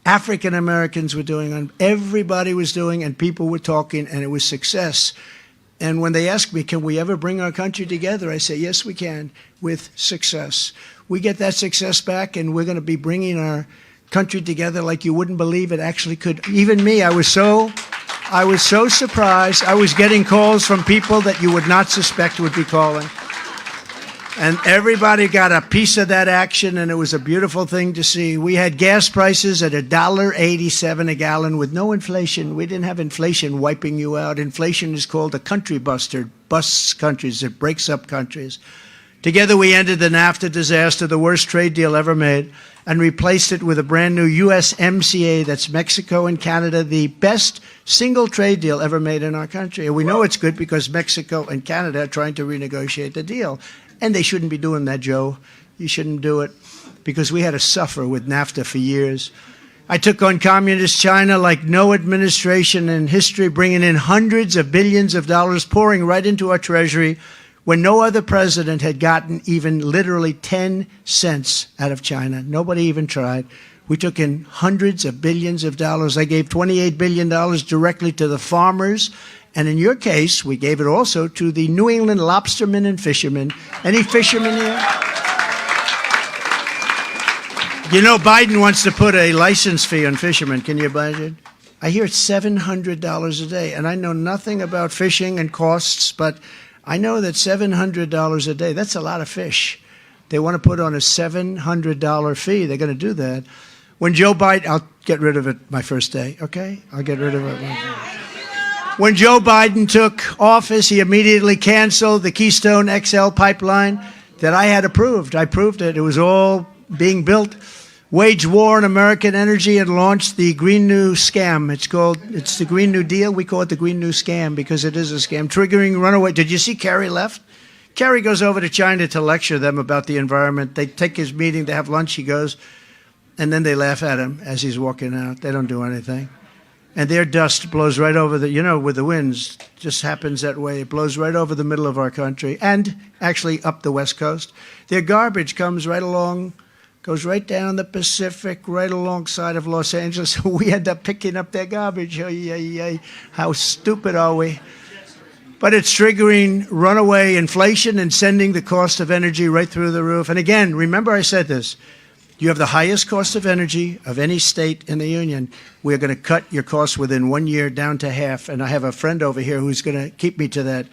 Speaker 1: African Americans were doing, everybody was doing, and people were talking, and it was success. And when they ask me, can we ever bring our country together? I say, yes, we can, with success. We get that success back, and we're going to be bringing our country together like you wouldn't believe it actually could. Even me, I was so surprised. I was getting calls from people that you would not suspect would be calling. And everybody got a piece of that action, and it was a beautiful thing to see. We had gas prices at $1.87 a gallon with no inflation. We didn't have inflation wiping you out. Inflation is called a country buster. It busts countries. It breaks up countries. Together we ended the NAFTA disaster, the worst trade deal ever made, and replaced it with a brand new USMCA, that's Mexico and Canada, the best single trade deal ever made in our country. And we know it's good because Mexico and Canada are trying to renegotiate the deal. And they shouldn't be doing that, Joe. You shouldn't do it because we had to suffer with NAFTA for years. I took on communist China like no administration in history, bringing in hundreds of billions of dollars, pouring right into our treasury when no other president had gotten even literally 10 cents out of China. Nobody even tried. We took in hundreds of billions of dollars. I gave $28 billion directly to the farmers. And in your case, we gave it also to the New England lobstermen and fishermen. Any fishermen here? You know, Biden wants to put a license fee on fishermen. Can you imagine? I hear it's $700 a day. And I know nothing about fishing and costs, but I know that $700 a day, that's a lot of fish. They want to put on a $700 fee. They're going to do that. When Joe Biden, I'll get rid of it my first day, okay? I'll get rid of it. When Joe Biden took office, he immediately canceled the Keystone XL pipeline that I had approved. I proved it. It was all being built. Waged war on American energy and launched the Green New Scam. It's the Green New Deal. We call it the Green New Scam because it is a scam. Triggering runaway. Did you see Kerry left? Kerry goes over to China to lecture them about the environment. They take his meeting, they have lunch, he goes, and then they laugh at him as he's walking out. They don't do anything. And their dust blows right over the, you know, with the winds, just happens that way. It blows right over the middle of our country and actually up the West Coast. Their garbage comes right along, goes right down the Pacific, right alongside of Los Angeles. We end up picking up their garbage. How stupid are we? But it's triggering runaway inflation and sending the cost of energy right through the roof. And again, remember I said this. You have the highest cost of energy of any state in the union. We're going to cut your costs within 1 year down to half. And I have a friend over here who's going to keep me to that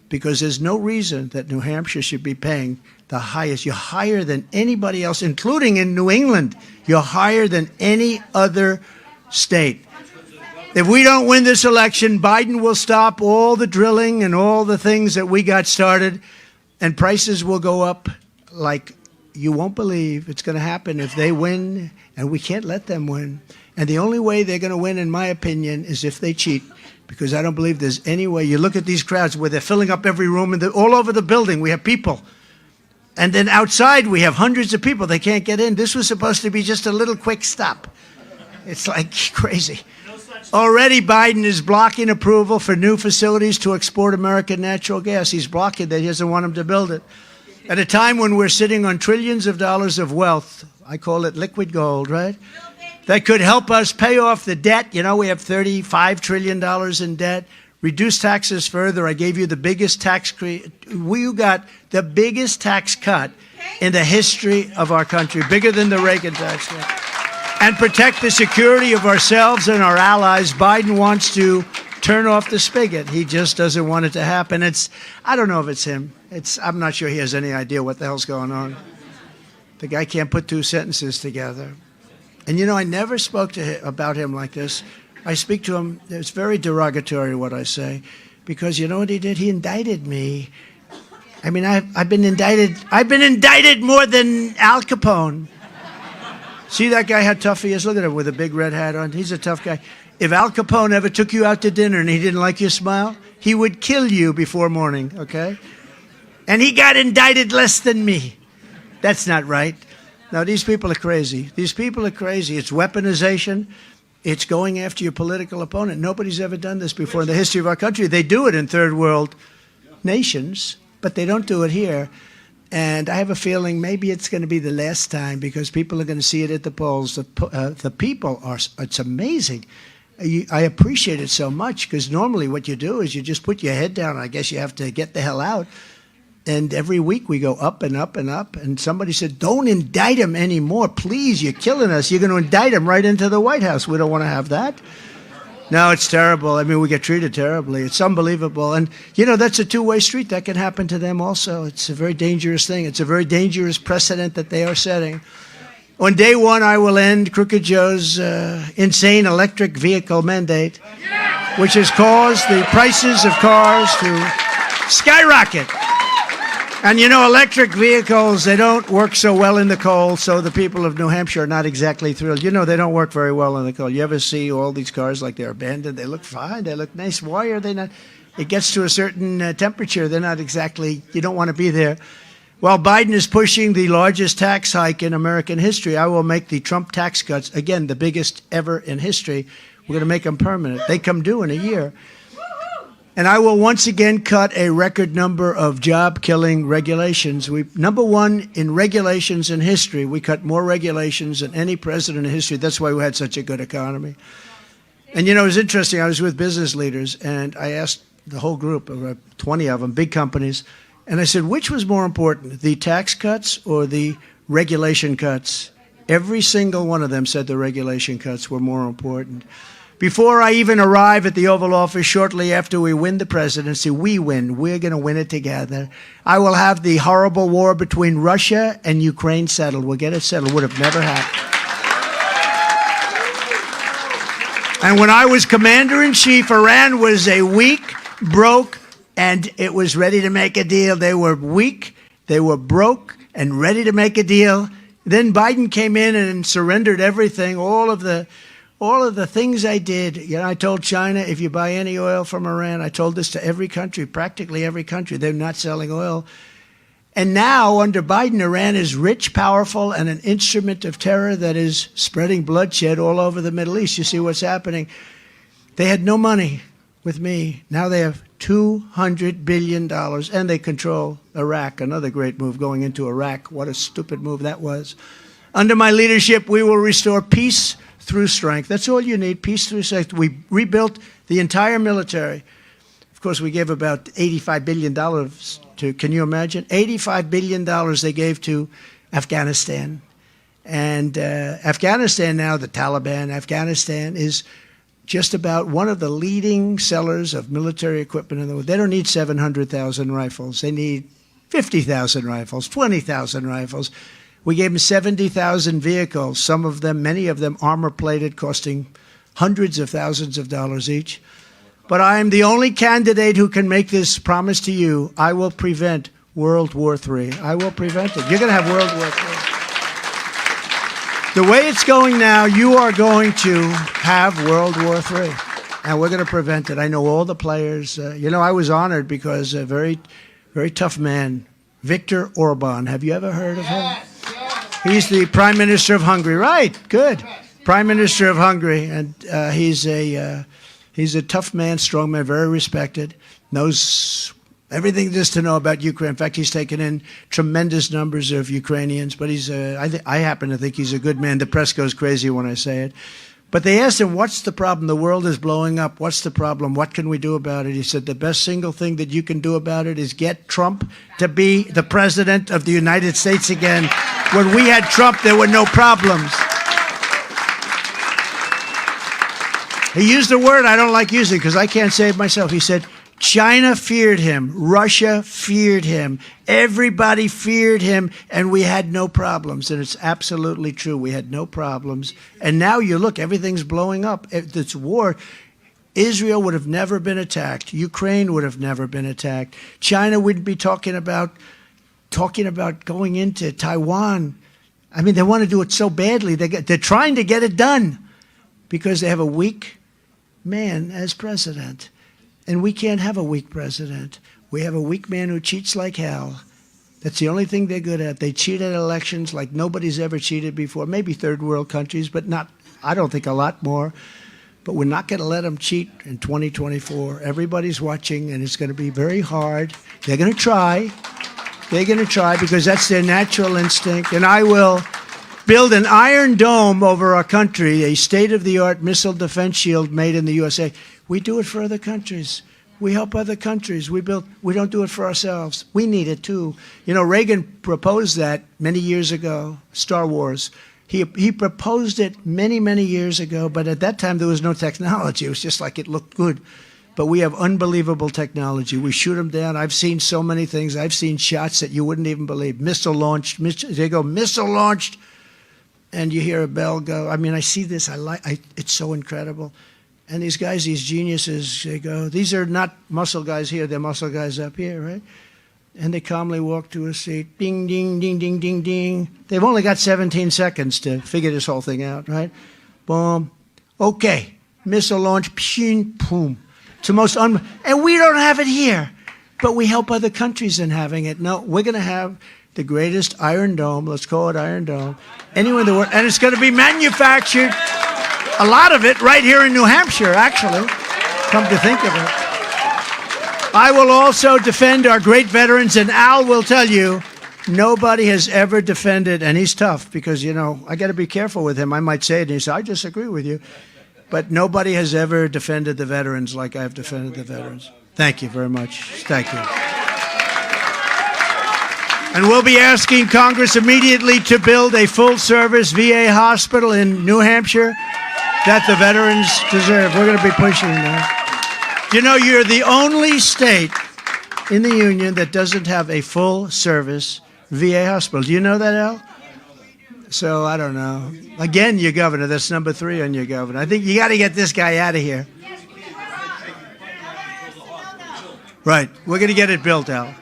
Speaker 1: because there's no reason that New Hampshire should be paying the highest. You're higher than anybody else, including in New England. You're higher than any other state. If we don't win this election, Biden will stop all the drilling and all the things that we got started, and prices will go up like you won't believe. It's going to happen if they win, and we can't let them win. And the only way they're going to win, in my opinion, is if they cheat, because I don't believe there's any way. You look at these crowds where they're filling up every room, and all over the building we have people. And then outside we have hundreds of people. They can't get in. This was supposed to be just a little quick stop. It's like crazy. Already Biden is blocking approval for new facilities to export American natural gas. He's blocking that. He doesn't want them to build it. At a time when we're sitting on trillions of dollars of wealth, I call it liquid gold, right? That could help us pay off the debt. You know, we have $35 trillion in debt. Reduce taxes further. I gave you the biggest we got the biggest tax cut in the history of our country, bigger than the Reagan tax cut. And protect the security of ourselves and our allies. Biden wants to turn off the spigot. He just doesn't want it to happen. I don't know if it's him. I'm not sure he has any idea what the hell's going on. The guy can't put two sentences together. And you know, I never spoke to him about him like this. I speak to him, it's very derogatory what I say, because you know what he did? He indicted me. I mean, I've been indicted. I've been indicted more than Al Capone. See that guy, how tough he is? Look at him with a big red hat on. He's a tough guy. If Al Capone ever took you out to dinner and he didn't like your smile, he would kill you before morning, okay? And he got indicted less than me. That's not right. No, these people are crazy. These people are crazy. It's weaponization. It's going after your political opponent. Nobody's ever done this before in the history of our country. They do it in third world nations, but they don't do it here. And I have a feeling maybe it's going to be the last time because people are going to see it at the polls. The people are, it's amazing. I appreciate it so much because normally what you do is you just put your head down. I guess you have to get the hell out. And every week we go up and up and up. And somebody said, don't indict him anymore. Please, you're killing us. You're going to indict him right into the White House. We don't want to have that. No, it's terrible. I mean, we get treated terribly. It's unbelievable. And, you know, that's a two-way street. That can happen to them also. It's a very dangerous thing. It's a very dangerous precedent that they are setting. On day one, I will end Crooked Joe's insane electric vehicle mandate, which has caused the prices of cars to skyrocket. And, you know, electric vehicles, they don't work so well in the cold, so the people of New Hampshire are not exactly thrilled. You know, they don't work very well in the cold. You ever see all these cars like they're abandoned? They look fine. They look nice. Why are they not? It gets to a certain temperature. They're not exactly, you don't want to be there. While Biden is pushing the largest tax hike in American history, I will make the Trump tax cuts, again, the biggest ever in history. We're going to make them permanent. They come due in a year. And I will once again cut a record number of job-killing regulations. Number one in regulations in history. We cut more regulations than any president in history. That's why we had such a good economy. And, you know, it was interesting. I was with business leaders, and I asked the whole group, about 20 of them, big companies, and I said, which was more important, the tax cuts or the regulation cuts? Every single one of them said the regulation cuts were more important. Before I even arrive at the Oval Office, shortly after we win the presidency, we win. We're going to win it together. I will have the horrible war between Russia and Ukraine settled. We'll get it settled. Would have never happened. And when I was commander-in-chief, Iran was a weak, broke, and it was ready to make a deal. They were weak, they were broke, and ready to make a deal. Then Biden came in and surrendered everything, all of the things I did. You know, I told China, if you buy any oil from Iran, I told this to every country, practically every country, they're not selling oil. And now, under Biden, Iran is rich, powerful, and an instrument of terror that is spreading bloodshed all over the Middle East. You see what's happening. They had no money with me. Now they have $200 billion, and they control Iraq. Another great move, going into Iraq. What a stupid move that was. Under my leadership, we will restore peace through strength. That's all you need, peace through strength. We rebuilt the entire military. Of course, we gave about $85 billion to, can you imagine? $85 billion they gave to Afghanistan. And Afghanistan now, the Taliban, Afghanistan is just about one of the leading sellers of military equipment in the world. They don't need 700,000 rifles. They need 50,000 rifles, 20,000 rifles. We gave them 70,000 vehicles, some of them, many of them armor-plated, costing hundreds of thousands of dollars each. But I am the only candidate who can make this promise to you. I will prevent World War III. I will prevent it. You're going to have World War III. The way it's going now, you are going to have World War III, and we're going to prevent it. I know all the players. You know, I was honored because a very, very tough man, Viktor Orban. Have you ever heard of him? He's the Prime Minister of Hungary. Right, good. Prime Minister of Hungary, and he's a tough man, strong man, very respected, knows everything there is to know about Ukraine. In fact, he's taken in tremendous numbers of Ukrainians, but I happen to think he's a good man. The press goes crazy when I say it. But they asked him, what's the problem? The world is blowing up. What's the problem? What can we do about it? He said, the best single thing that you can do about it is get Trump to be the president of the United States again. When we had Trump, there were no problems. He used a word I don't like using because I can't say it myself. He said, China feared him. Russia feared him. Everybody feared him, and we had no problems. And it's absolutely true. We had no problems. And now you look, everything's blowing up. It's war. Israel would have never been attacked. Ukraine would have never been attacked. China wouldn't be talking about going into Taiwan. I mean, they want to do it so badly. They're trying to get it done because they have a weak man as president. And we can't have a weak president. We have a weak man who cheats like hell. That's the only thing they're good at. They cheat at elections like nobody's ever cheated before. Maybe third world countries, but not, I don't think, a lot more. But we're not going to let them cheat in 2024. Everybody's watching, and it's going to be very hard. They're going to try. They're going to try because that's their natural instinct. And I will build an iron dome over our country, a state-of-the-art missile defense shield made in the USA. We do it for other countries. We help other countries. We don't do it for ourselves. We need it too. You know, Reagan proposed that many years ago, Star Wars. He proposed it many, many years ago, but at that time there was no technology. It was just like it looked good. But we have unbelievable technology. We shoot them down. I've seen so many things. I've seen shots that you wouldn't even believe. Missile launched. They go, missile launched, and you hear a bell go. I mean, I see this. It's so incredible. And these guys, these geniuses, they go, these are not muscle guys here. They're muscle guys up here, right? And they calmly walk to a seat. Ding, ding, ding, ding, ding, ding. They've only got 17 seconds to figure this whole thing out, right? Boom. Okay. Missile launch. Pshing, boom. It's the most and we don't have it here. But we help other countries in having it. No, we're going to have the greatest Iron Dome. Let's call it Iron Dome. Anywhere in the world. And it's going to be manufactured, a lot of it, right here in New Hampshire, actually. Come to think of it. I will also defend our great veterans, and Al will tell you, nobody has ever defended, and he's tough because, you know, I got to be careful with him. I might say it, and he said, I disagree with you. But nobody has ever defended the veterans like I've defended the veterans. Thank you very much. Thank you. And we'll be asking Congress immediately to build a full-service VA hospital in New Hampshire that the veterans deserve. We're going to be pushing that. You know, you're the only state in the union that doesn't have a full-service VA hospital. Do you know that, Al? So, I don't know. Again, your governor. That's number 3 on your governor. I think you got to get this guy out of here. Right. We're going to get it built, Al.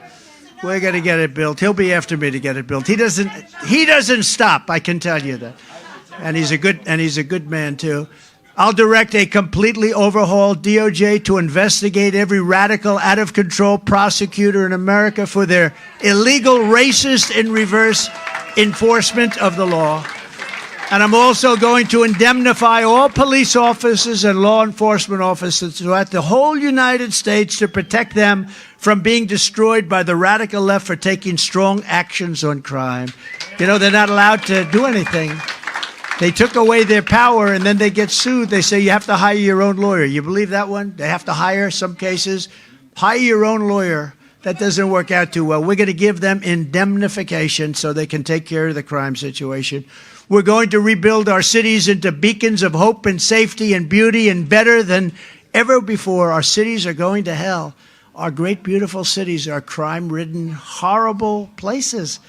Speaker 1: We're going to get it built. He'll be after me to get it built. He doesn't stop, I can tell you that. And he's a good man, too. I'll direct a completely overhauled DOJ to investigate every radical, out-of-control prosecutor in America for their illegal, racist, and reverse enforcement of the law. And I'm also going to indemnify all police officers and law enforcement officers throughout the whole United States to protect them from being destroyed by the radical left for taking strong actions on crime. You know, they're not allowed to do anything. They took away their power, and then they get sued. They say you have to hire your own lawyer. You believe that one? They have to hire, some cases. Hire your own lawyer. That doesn't work out too well. We're going to give them indemnification so they can take care of the crime situation. We're going to rebuild our cities into beacons of hope and safety and beauty, and better than ever before. Our cities are going to hell. Our great, beautiful cities are crime-ridden, horrible places.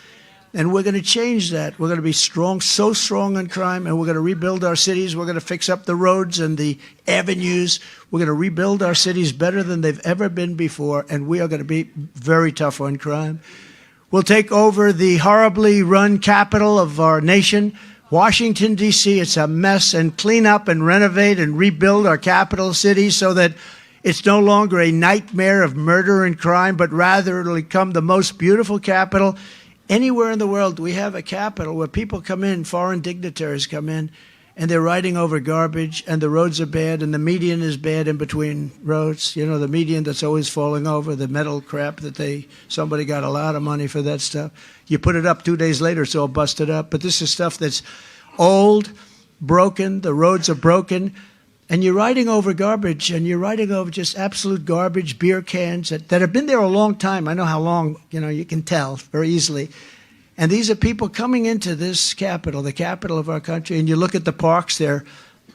Speaker 1: And we're going to change that. We're going to be strong, so strong on crime, and we're going to rebuild our cities. We're going to fix up the roads and the avenues. We're going to rebuild our cities better than they've ever been before, and we are going to be very tough on crime. We'll take over the horribly run capital of our nation, Washington, D.C. It's a mess, and clean up and renovate and rebuild our capital city so that it's no longer a nightmare of murder and crime, but rather it'll become the most beautiful capital. Anywhere in the world, we have a capital where people come in, foreign dignitaries come in, and they're riding over garbage, and the roads are bad, and the median is bad in between roads. You know, the median that's always falling over, the metal crap that somebody got a lot of money for that stuff. You put it up 2 days later, it's all busted up. But this is stuff that's old, broken, the roads are broken, and you're riding over garbage, and you're riding over just absolute garbage, beer cans that have been there a long time. I know how long, you know, you can tell very easily. And these are people coming into this capital, the capital of our country, and you look at the parks, they're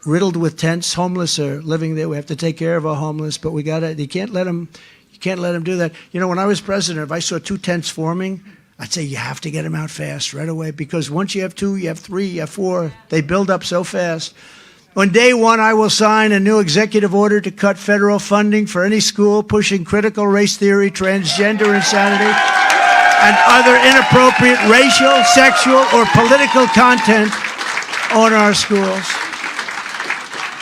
Speaker 1: riddled with tents. Homeless are living there. We have to take care of our homeless, but you can't let them do that. You know, when I was president, if I saw 2 tents forming, I'd say you have to get them out fast right away, because once you have 2, you have 3, you have 4. They build up so fast. On day one, I will sign a new executive order to cut federal funding for any school pushing critical race theory, transgender insanity, and other inappropriate racial, sexual, or political content on our schools.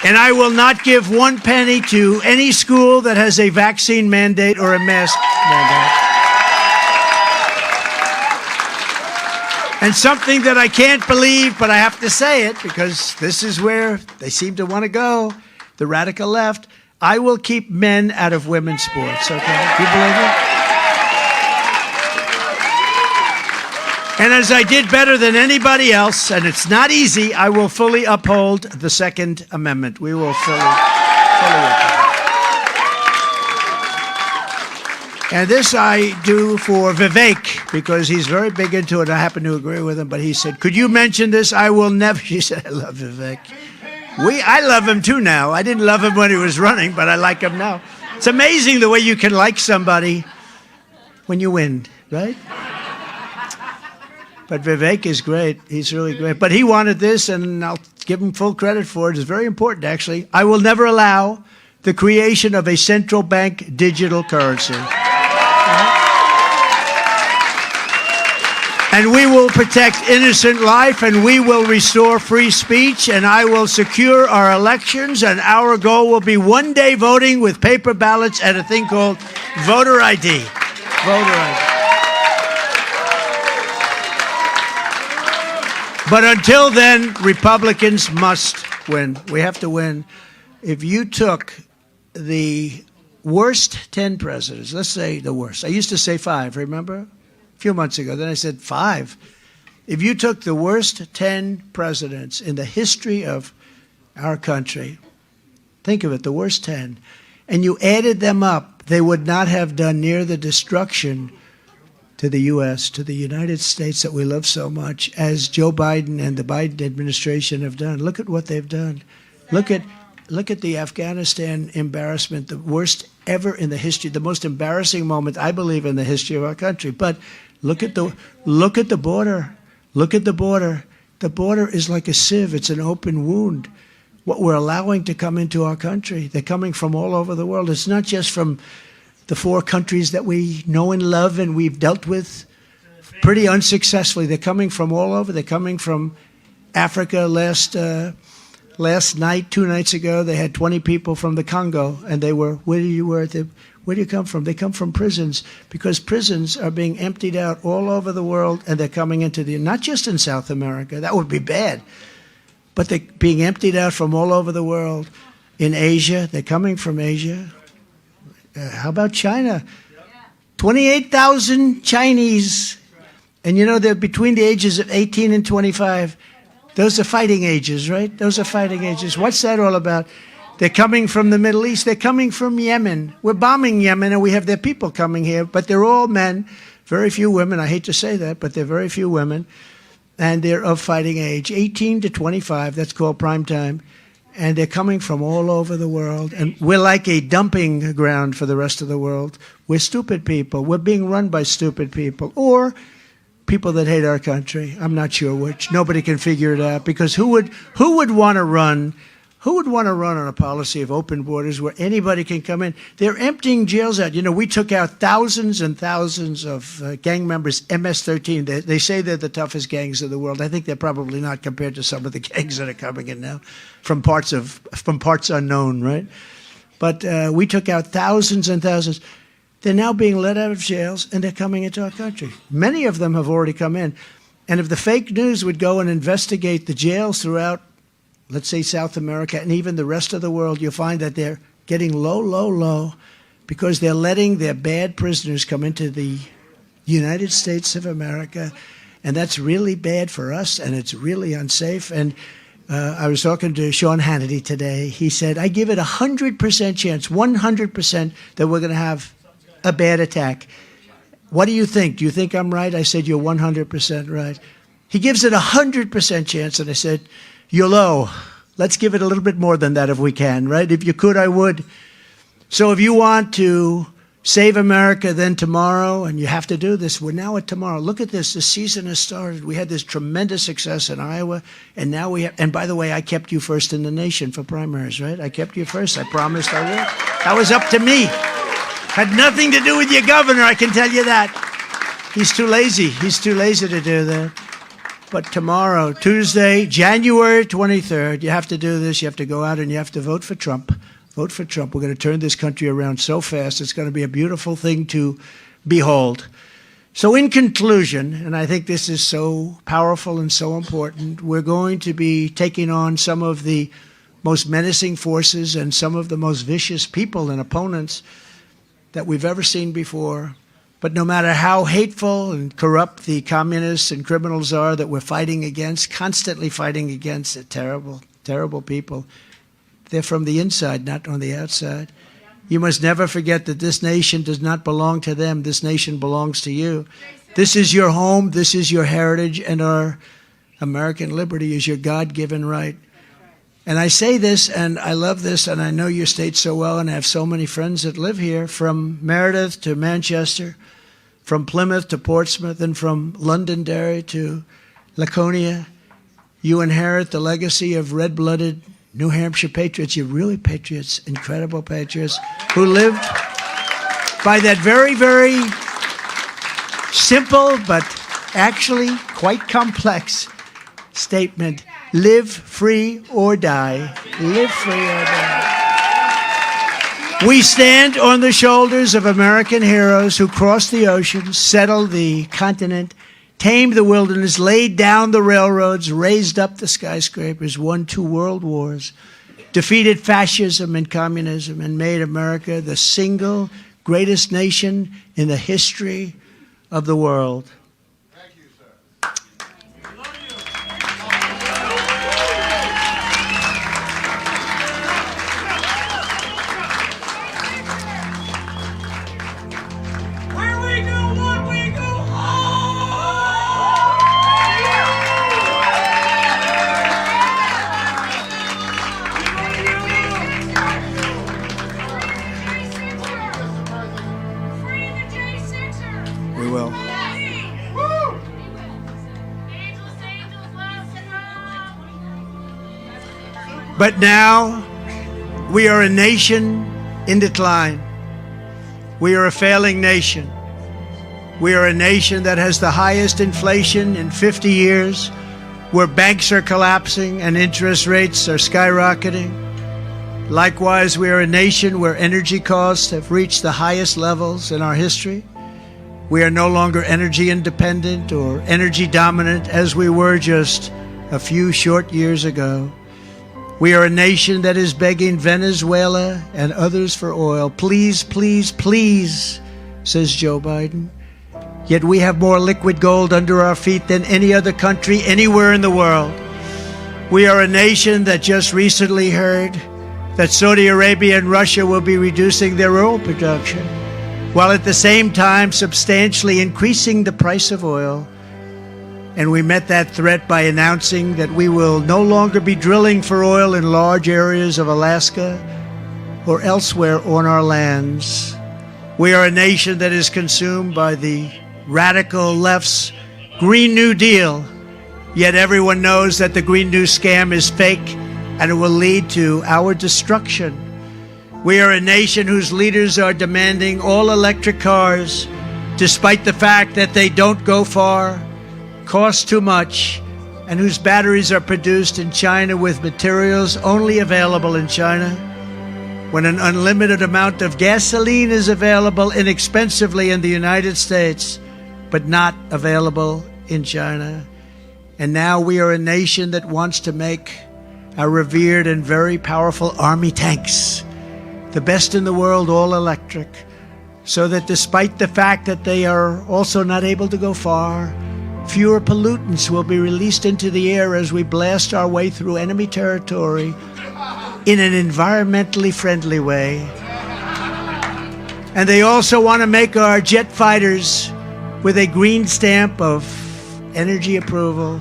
Speaker 1: And I will not give 1 penny to any school that has a vaccine mandate or a mask mandate. And something that I can't believe, but I have to say it because this is where they seem to want to go, the radical left, I will keep men out of women's sports, okay? Do you believe it? And as I did better than anybody else, and it's not easy, I will fully uphold the Second Amendment. We will fully uphold. And this I do for Vivek, because he's very big into it. I happen to agree with him, but he said, could you mention this? I will never. He said, I love Vivek. I love him too now. I didn't love him when he was running, but I like him now. It's amazing the way you can like somebody when you win, right? But Vivek is great. He's really great. But he wanted this, and I'll give him full credit for it. It's very important, actually. I will never allow the creation of a central bank digital currency. And we will protect innocent life, and we will restore free speech, and I will secure our elections, and our goal will be one day voting with paper ballots and a thing called voter ID. Voter ID. But until then, Republicans must win. We have to win. If you took the worst 10 presidents, let's say the worst. I used to say 5, remember? A few months ago. Then I said 5. If you took the worst 10 presidents in the history of our country, think of it, the worst 10, and you added them up, they would not have done near the destruction to the U.S., to the United States that we love so much, as Joe Biden and the Biden administration have done. Look at what they've done. Look at the Afghanistan embarrassment, the worst ever in the history, the most embarrassing moment, I believe, in the history of our country. But look at the border. Look at the border. The border is like a sieve. It's an open wound. What we're allowing to come into our country, they're coming from all over the world. It's not just from the 4 countries that we know and love and we've dealt with pretty unsuccessfully. They're coming from all over. They're coming from Africa. Last night, 2 nights ago, they had 20 people from the Congo, and they were, where do you come from? They come from prisons, because prisons are being emptied out all over the world, and they're coming into not just in South America, that would be bad, but they're being emptied out from all over the world. In Asia, they're coming from Asia. How about China? 28,000 Chinese. And you know, they're between the ages of 18 and 25. Those are fighting ages, right? Those are fighting ages. What's that all about? They're coming from the Middle East. They're coming from Yemen. We're bombing Yemen, and we have their people coming here. But they're all men, very few women. I hate to say that, but they're very few women. And they're of fighting age, 18 to 25. That's called prime time. And they're coming from all over the world. And we're like a dumping ground for the rest of the world. We're stupid people. We're being run by stupid people. Or people that hate our country. I'm not sure which. Nobody can figure it out. Because who would want to run? Who would want to run on a policy of open borders where anybody can come in? They're emptying jails out. You know, we took out thousands and thousands of gang members, MS-13. They say they're the toughest gangs in the world. I think they're probably not compared to some of the gangs that are coming in now from parts unknown, right? But we took out thousands and thousands. They're now being let out of jails, and they're coming into our country. Many of them have already come in. And if the fake news would go and investigate the jails throughout, let's say, South America and even the rest of the world, you'll find that they're getting low because they're letting their bad prisoners come into the United States of America. And that's really bad for us, and it's really unsafe. And I was talking to Sean Hannity today. He said, I give it 100% chance, 100% that we're going to have a bad attack. What do you think? Do you think I'm right? I said, you're 100% right. He gives it 100% chance, and I said, you're low. Let's give it a little bit more than that if we can, right? If you could, I would. So if you want to Save America, then tomorrow, and you have to do this. We're now at tomorrow. Look at this. The season has started. We had this tremendous success in Iowa, and now we have, and by the way, I kept you first in the nation for primaries, right? I kept you first. I promised I would. That was up to me. Had nothing to do with your governor, I can tell you that. He's too lazy. He's too lazy to do that. But tomorrow, Tuesday, January 23rd, you have to do this. You have to go out and you have to vote for Trump. Vote for Trump. We're going to turn this country around so fast. It's going to be a beautiful thing to behold. So in conclusion, and I think this is so powerful and so important, we're going to be taking on some of the most menacing forces and some of the most vicious people and opponents that we've ever seen before. But no matter how hateful and corrupt the communists and criminals are that we're fighting against, constantly fighting against, they're terrible, terrible people. They're from the inside, not on the outside. You must never forget that this nation does not belong to them. This nation belongs to you. This is your home. This is your heritage. And our American liberty is your God-given right. And I say this, and I love this, and I know your state so well, and I have so many friends that live here, from Meredith to Manchester, from Plymouth to Portsmouth, and from Londonderry to Laconia. You inherit the legacy of red-blooded New Hampshire patriots. You're really patriots, incredible patriots, who lived by that very, very simple but actually quite complex statement: live free or die. Live free or die. We stand on the shoulders of American heroes who crossed the ocean, settled the continent, tamed the wilderness, laid down the railroads, raised up the skyscrapers, won 2 world wars, defeated fascism and communism, and made America the single greatest nation in the history of the world.
Speaker 4: Thank you, sir.
Speaker 5: Where we go, what we go
Speaker 1: We will. But now we are a nation in decline. We are a failing nation. We are a nation that has the highest inflation in 50 years, where banks are collapsing and interest rates are skyrocketing. Likewise, we are a nation where energy costs have reached the highest levels in our history. We are no longer energy independent or energy dominant as we were just a few short years ago. We are a nation that is begging Venezuela and others for oil. Please, please, please, says Joe Biden. Yet we have more liquid gold under our feet than any other country anywhere in the world. We are a nation that just recently heard that Saudi Arabia and Russia will be reducing their oil production, while at the same time substantially increasing the price of oil. And we met that threat by announcing that we will no longer be drilling for oil in large areas of Alaska or elsewhere on our lands. We are a nation that is consumed by the radical left's Green New Deal, yet everyone knows that the Green New scam is fake and it will lead to our destruction. We are a nation whose leaders are demanding all electric cars, despite the fact that they don't go far, cost too much, and whose batteries are produced in China with materials only available in China, when an unlimited amount of gasoline is available inexpensively in the United States, but not available in China. And now we are a nation that wants to make our revered and very powerful Army tanks the best in the world, all electric, so that despite the fact that they are also not able to go far, fewer pollutants will be released into the air as we blast our way through enemy territory in an environmentally friendly way. And they also want to make our jet fighters with a green stamp of energy approval,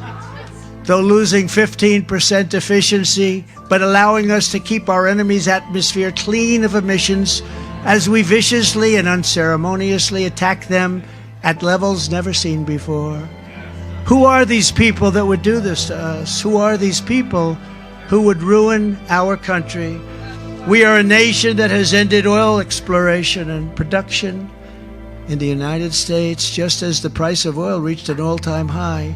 Speaker 1: though losing 15% efficiency, but allowing us to keep our enemy's atmosphere clean of emissions as we viciously and unceremoniously attack them at levels never seen before. Who are these people that would do this to us? Who are these people who would ruin our country? We are a nation that has ended oil exploration and production in the United States just as the price of oil reached an all-time high.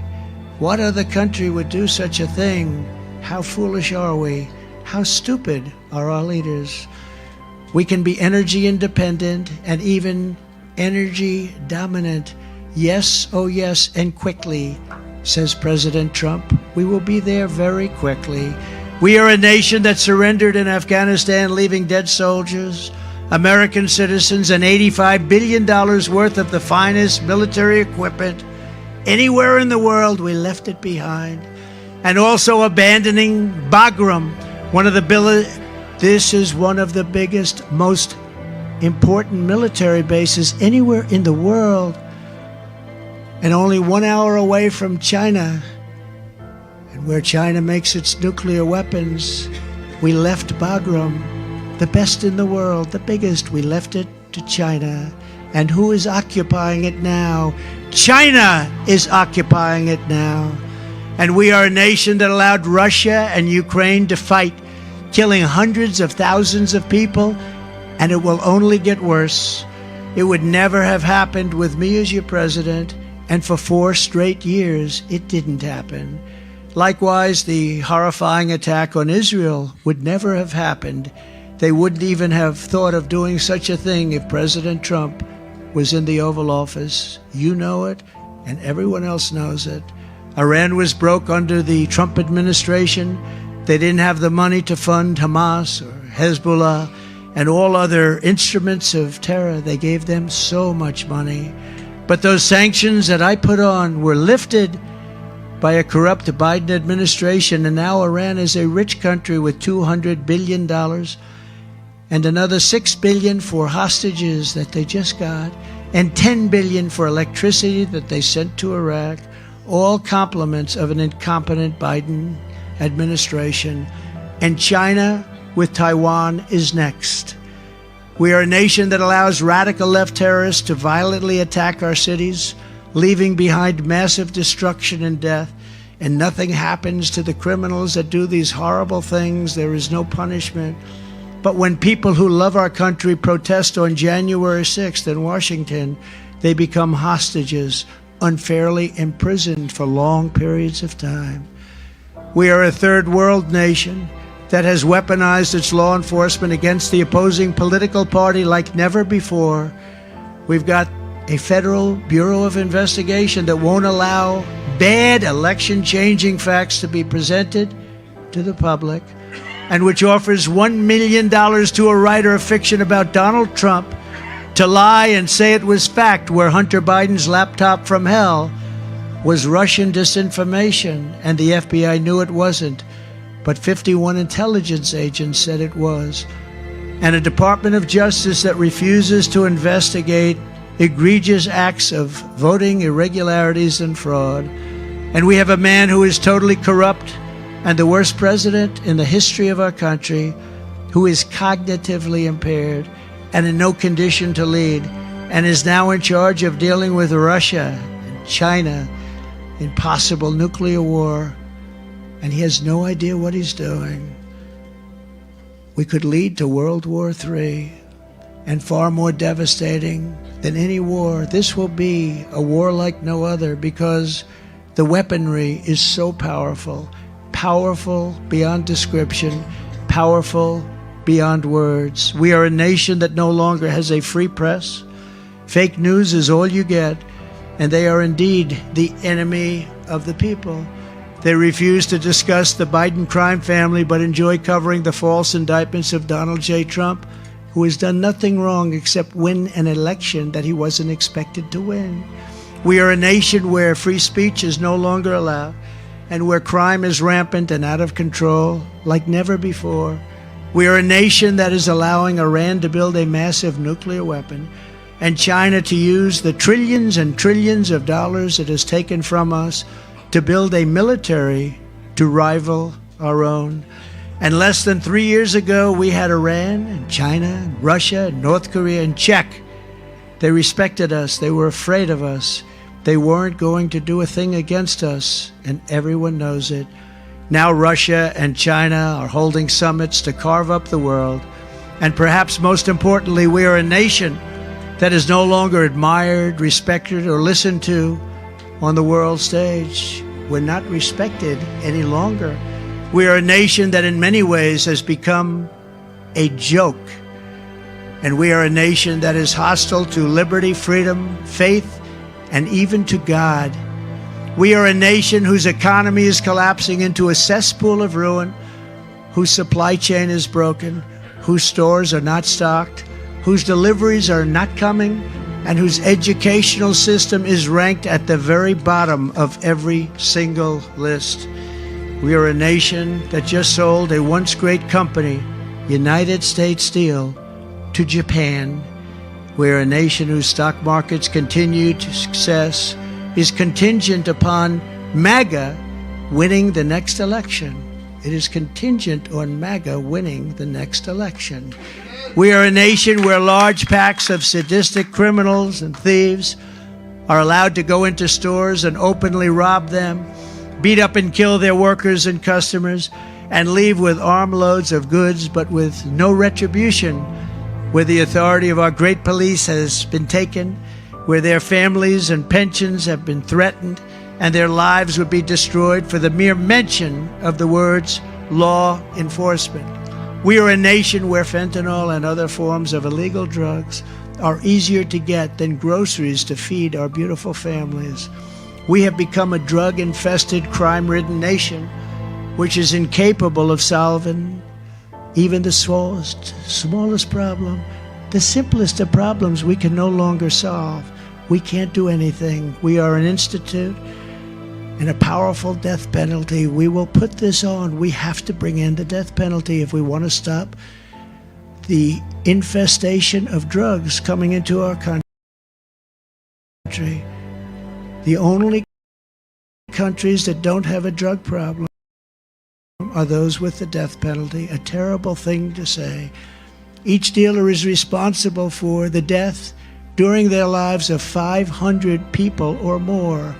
Speaker 1: What other country would do such a thing? How foolish are we? How stupid are our leaders? We can be energy independent and even energy dominant. Yes, oh yes, and quickly, says President Trump. We will be there very quickly. We are a nation that surrendered in Afghanistan, leaving dead soldiers, American citizens, and $85 billion worth of the finest military equipment. Anywhere in the world, we left it behind. And also abandoning Bagram, this is one of the biggest, most important military bases anywhere in the world, and only 1 hour away from China, and where China makes its nuclear weapons. We left Bagram, the best in the world, the biggest. We left it to China. And who is occupying it now? China is occupying it now. And we are a nation that allowed Russia and Ukraine to fight, killing hundreds of thousands of people, and it will only get worse. It would never have happened with me as your president, and for 4 straight years, it didn't happen. Likewise, the horrifying attack on Israel would never have happened. They wouldn't even have thought of doing such a thing if President Trump was in the Oval Office. You know it, and everyone else knows it. Iran was broke under the Trump administration. They didn't have the money to fund Hamas or Hezbollah and all other instruments of terror. They gave them so much money. But those sanctions that I put on were lifted by a corrupt Biden administration, and now Iran is a rich country with $200 billion and another $6 billion for hostages that they just got, and $10 billion for electricity that they sent to Iraq, all compliments of an incompetent Biden administration. And China with Taiwan is next. We are a nation that allows radical left terrorists to violently attack our cities, leaving behind massive destruction and death, and nothing happens to the criminals that do these horrible things. There is no punishment. But when people who love our country protest on January 6th in Washington, they become hostages, unfairly imprisoned for long periods of time. We are a third world nation that has weaponized its law enforcement against the opposing political party like never before. We've got a federal Bureau of Investigation that won't allow bad election-changing facts to be presented to the public, and which offers $1 million to a writer of fiction about Donald Trump to lie and say it was fact, where Hunter Biden's laptop from hell was Russian disinformation, and the FBI knew it wasn't, but 51 intelligence agents said it was. And a Department of Justice that refuses to investigate egregious acts of voting irregularities and fraud. And we have a man who is totally corrupt and the worst president in the history of our country, who is cognitively impaired and in no condition to lead, and is now in charge of dealing with Russia and China in possible nuclear war, and he has no idea what he's doing. We could lead to World War III, and far more devastating than any war. This will be a war like no other, because the weaponry is so powerful, powerful beyond description, powerful beyond words. We are a nation that no longer has a free press. Fake news is all you get, and they are indeed the enemy of the people. They refuse to discuss the Biden crime family, but enjoy covering the false indictments of Donald J. Trump, who has done nothing wrong except win an election that he wasn't expected to win. We are a nation where free speech is no longer allowed, and where crime is rampant and out of control like never before. We are a nation that is allowing Iran to build a massive nuclear weapon, and China to use the trillions and trillions of dollars it has taken from us to build a military to rival our own. And less than 3 years ago, we had Iran and China and Russia and North Korea and Czech. They respected us. They were afraid of us. They weren't going to do a thing against us, and everyone knows it. Now Russia and China are holding summits to carve up the world. And perhaps most importantly, we are a nation that is no longer admired, respected, or listened to on the world stage. We're not respected any longer. We are a nation that in many ways has become a joke. And we are a nation that is hostile to liberty, freedom, faith, and even to God. We are a nation whose economy is collapsing into a cesspool of ruin, whose supply chain is broken, whose stores are not stocked, whose deliveries are not coming, and whose educational system is ranked at the very bottom of every single list. We are a nation that just sold a once great company, United States Steel, to Japan. We are a nation whose stock market's continued success is contingent upon MAGA winning the next election. It is contingent on MAGA winning the next election. We are a nation where large packs of sadistic criminals and thieves are allowed to go into stores and openly rob them, beat up and kill their workers and customers, and leave with armloads of goods but with no retribution, where the authority of our great police has been taken, where their families and pensions have been threatened, and their lives would be destroyed for the mere mention of the words law enforcement. We are a nation where fentanyl and other forms of illegal drugs are easier to get than groceries to feed our beautiful families. We have become a drug-infested, crime-ridden nation, which is incapable of solving even the smallest problem. The simplest of problems we can no longer solve. We can't do anything. We are an institute and a powerful death penalty. We will put this on. We have to bring in the death penalty if we want to stop the infestation of drugs coming into our country. The only countries that don't have a drug problem are those with the death penalty. A terrible thing to say. Each dealer is responsible for the death during their lives of 500 people or more.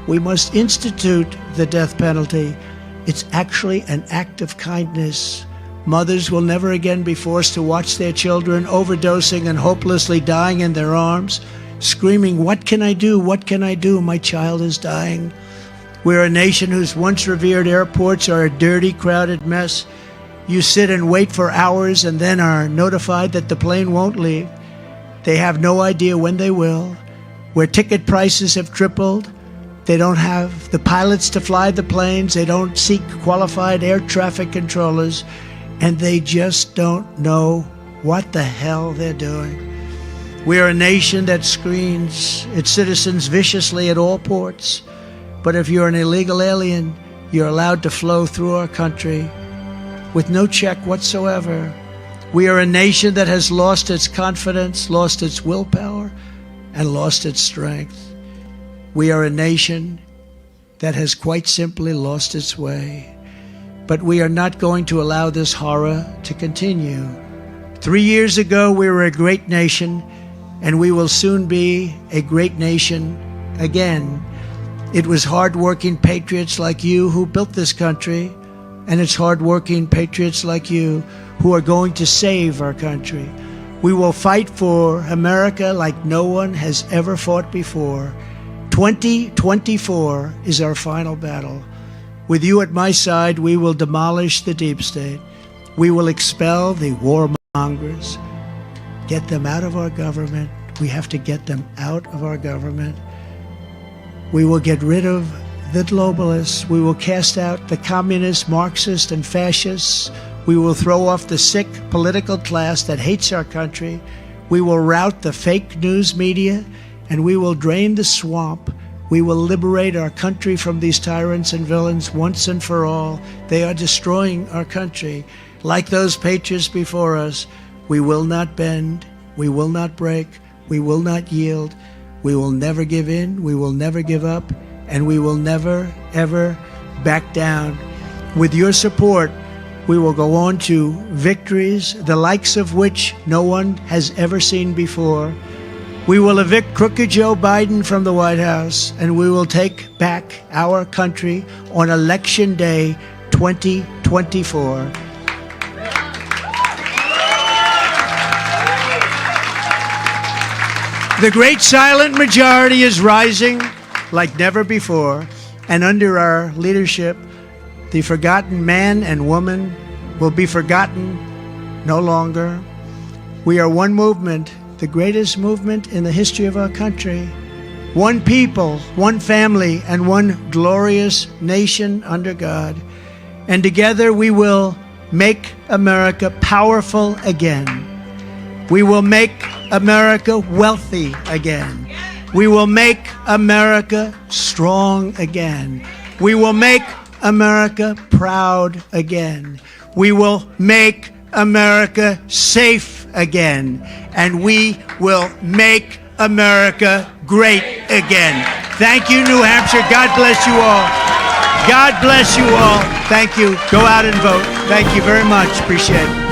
Speaker 1: We must institute the death penalty. It's actually an act of kindness. Mothers will never again be forced to watch their children overdosing and hopelessly dying in their arms, screaming, "What can I do? What can I do? My child is dying." We're a nation whose once revered airports are a dirty, crowded mess. You sit and wait for hours and then are notified that the plane won't leave. They have no idea when they will. Where ticket prices have tripled, they don't have the pilots to fly the planes, they don't seek qualified air traffic controllers, and they just don't know what the hell they're doing. We are a nation that screens its citizens viciously at all ports. But if you're an illegal alien, you're allowed to flow through our country with no check whatsoever. We are a nation that has lost its confidence, lost its willpower, and lost its strength. We are a nation that has quite simply lost its way. But we are not going to allow this horror to continue. 3 years ago, we were a great nation, and we will soon be a great nation again. It was hard-working patriots like you who built this country, and it's hard-working patriots like you who are going to save our country. We will fight for America like no one has ever fought before. 2024 is our final battle. With you at my side, we will demolish the deep state. We will expel the warmongers, get them out of our government. We have to get them out of our government. We will get rid of the globalists. We will cast out the communists, Marxists, and fascists. We will throw off the sick political class that hates our country. We will rout the fake news media, and we will drain the swamp. We will liberate our country from these tyrants and villains once and for all. They are destroying our country. Like those patriots before us, we will not bend, we will not break, we will not yield. We will never give in, we will never give up, and we will never, ever back down. With your support, We will go on to victories, the likes of which no one has ever seen before. We will evict crooked Joe Biden from the White House, and we will take back our country on Election Day 2024. The great silent majority is rising like never before, and under our leadership, the forgotten man and woman will be forgotten no longer. We are one movement, the greatest movement in the history of our country. One people, one family, and one glorious nation under God. And together we will make America powerful again. We will make America wealthy again. We will make America strong again. We will make America proud again. We will make America safe again. And we will make America great again. Thank you, New Hampshire. God bless you all. God bless you all. Thank you. Go out and vote. Thank you very much. Appreciate it.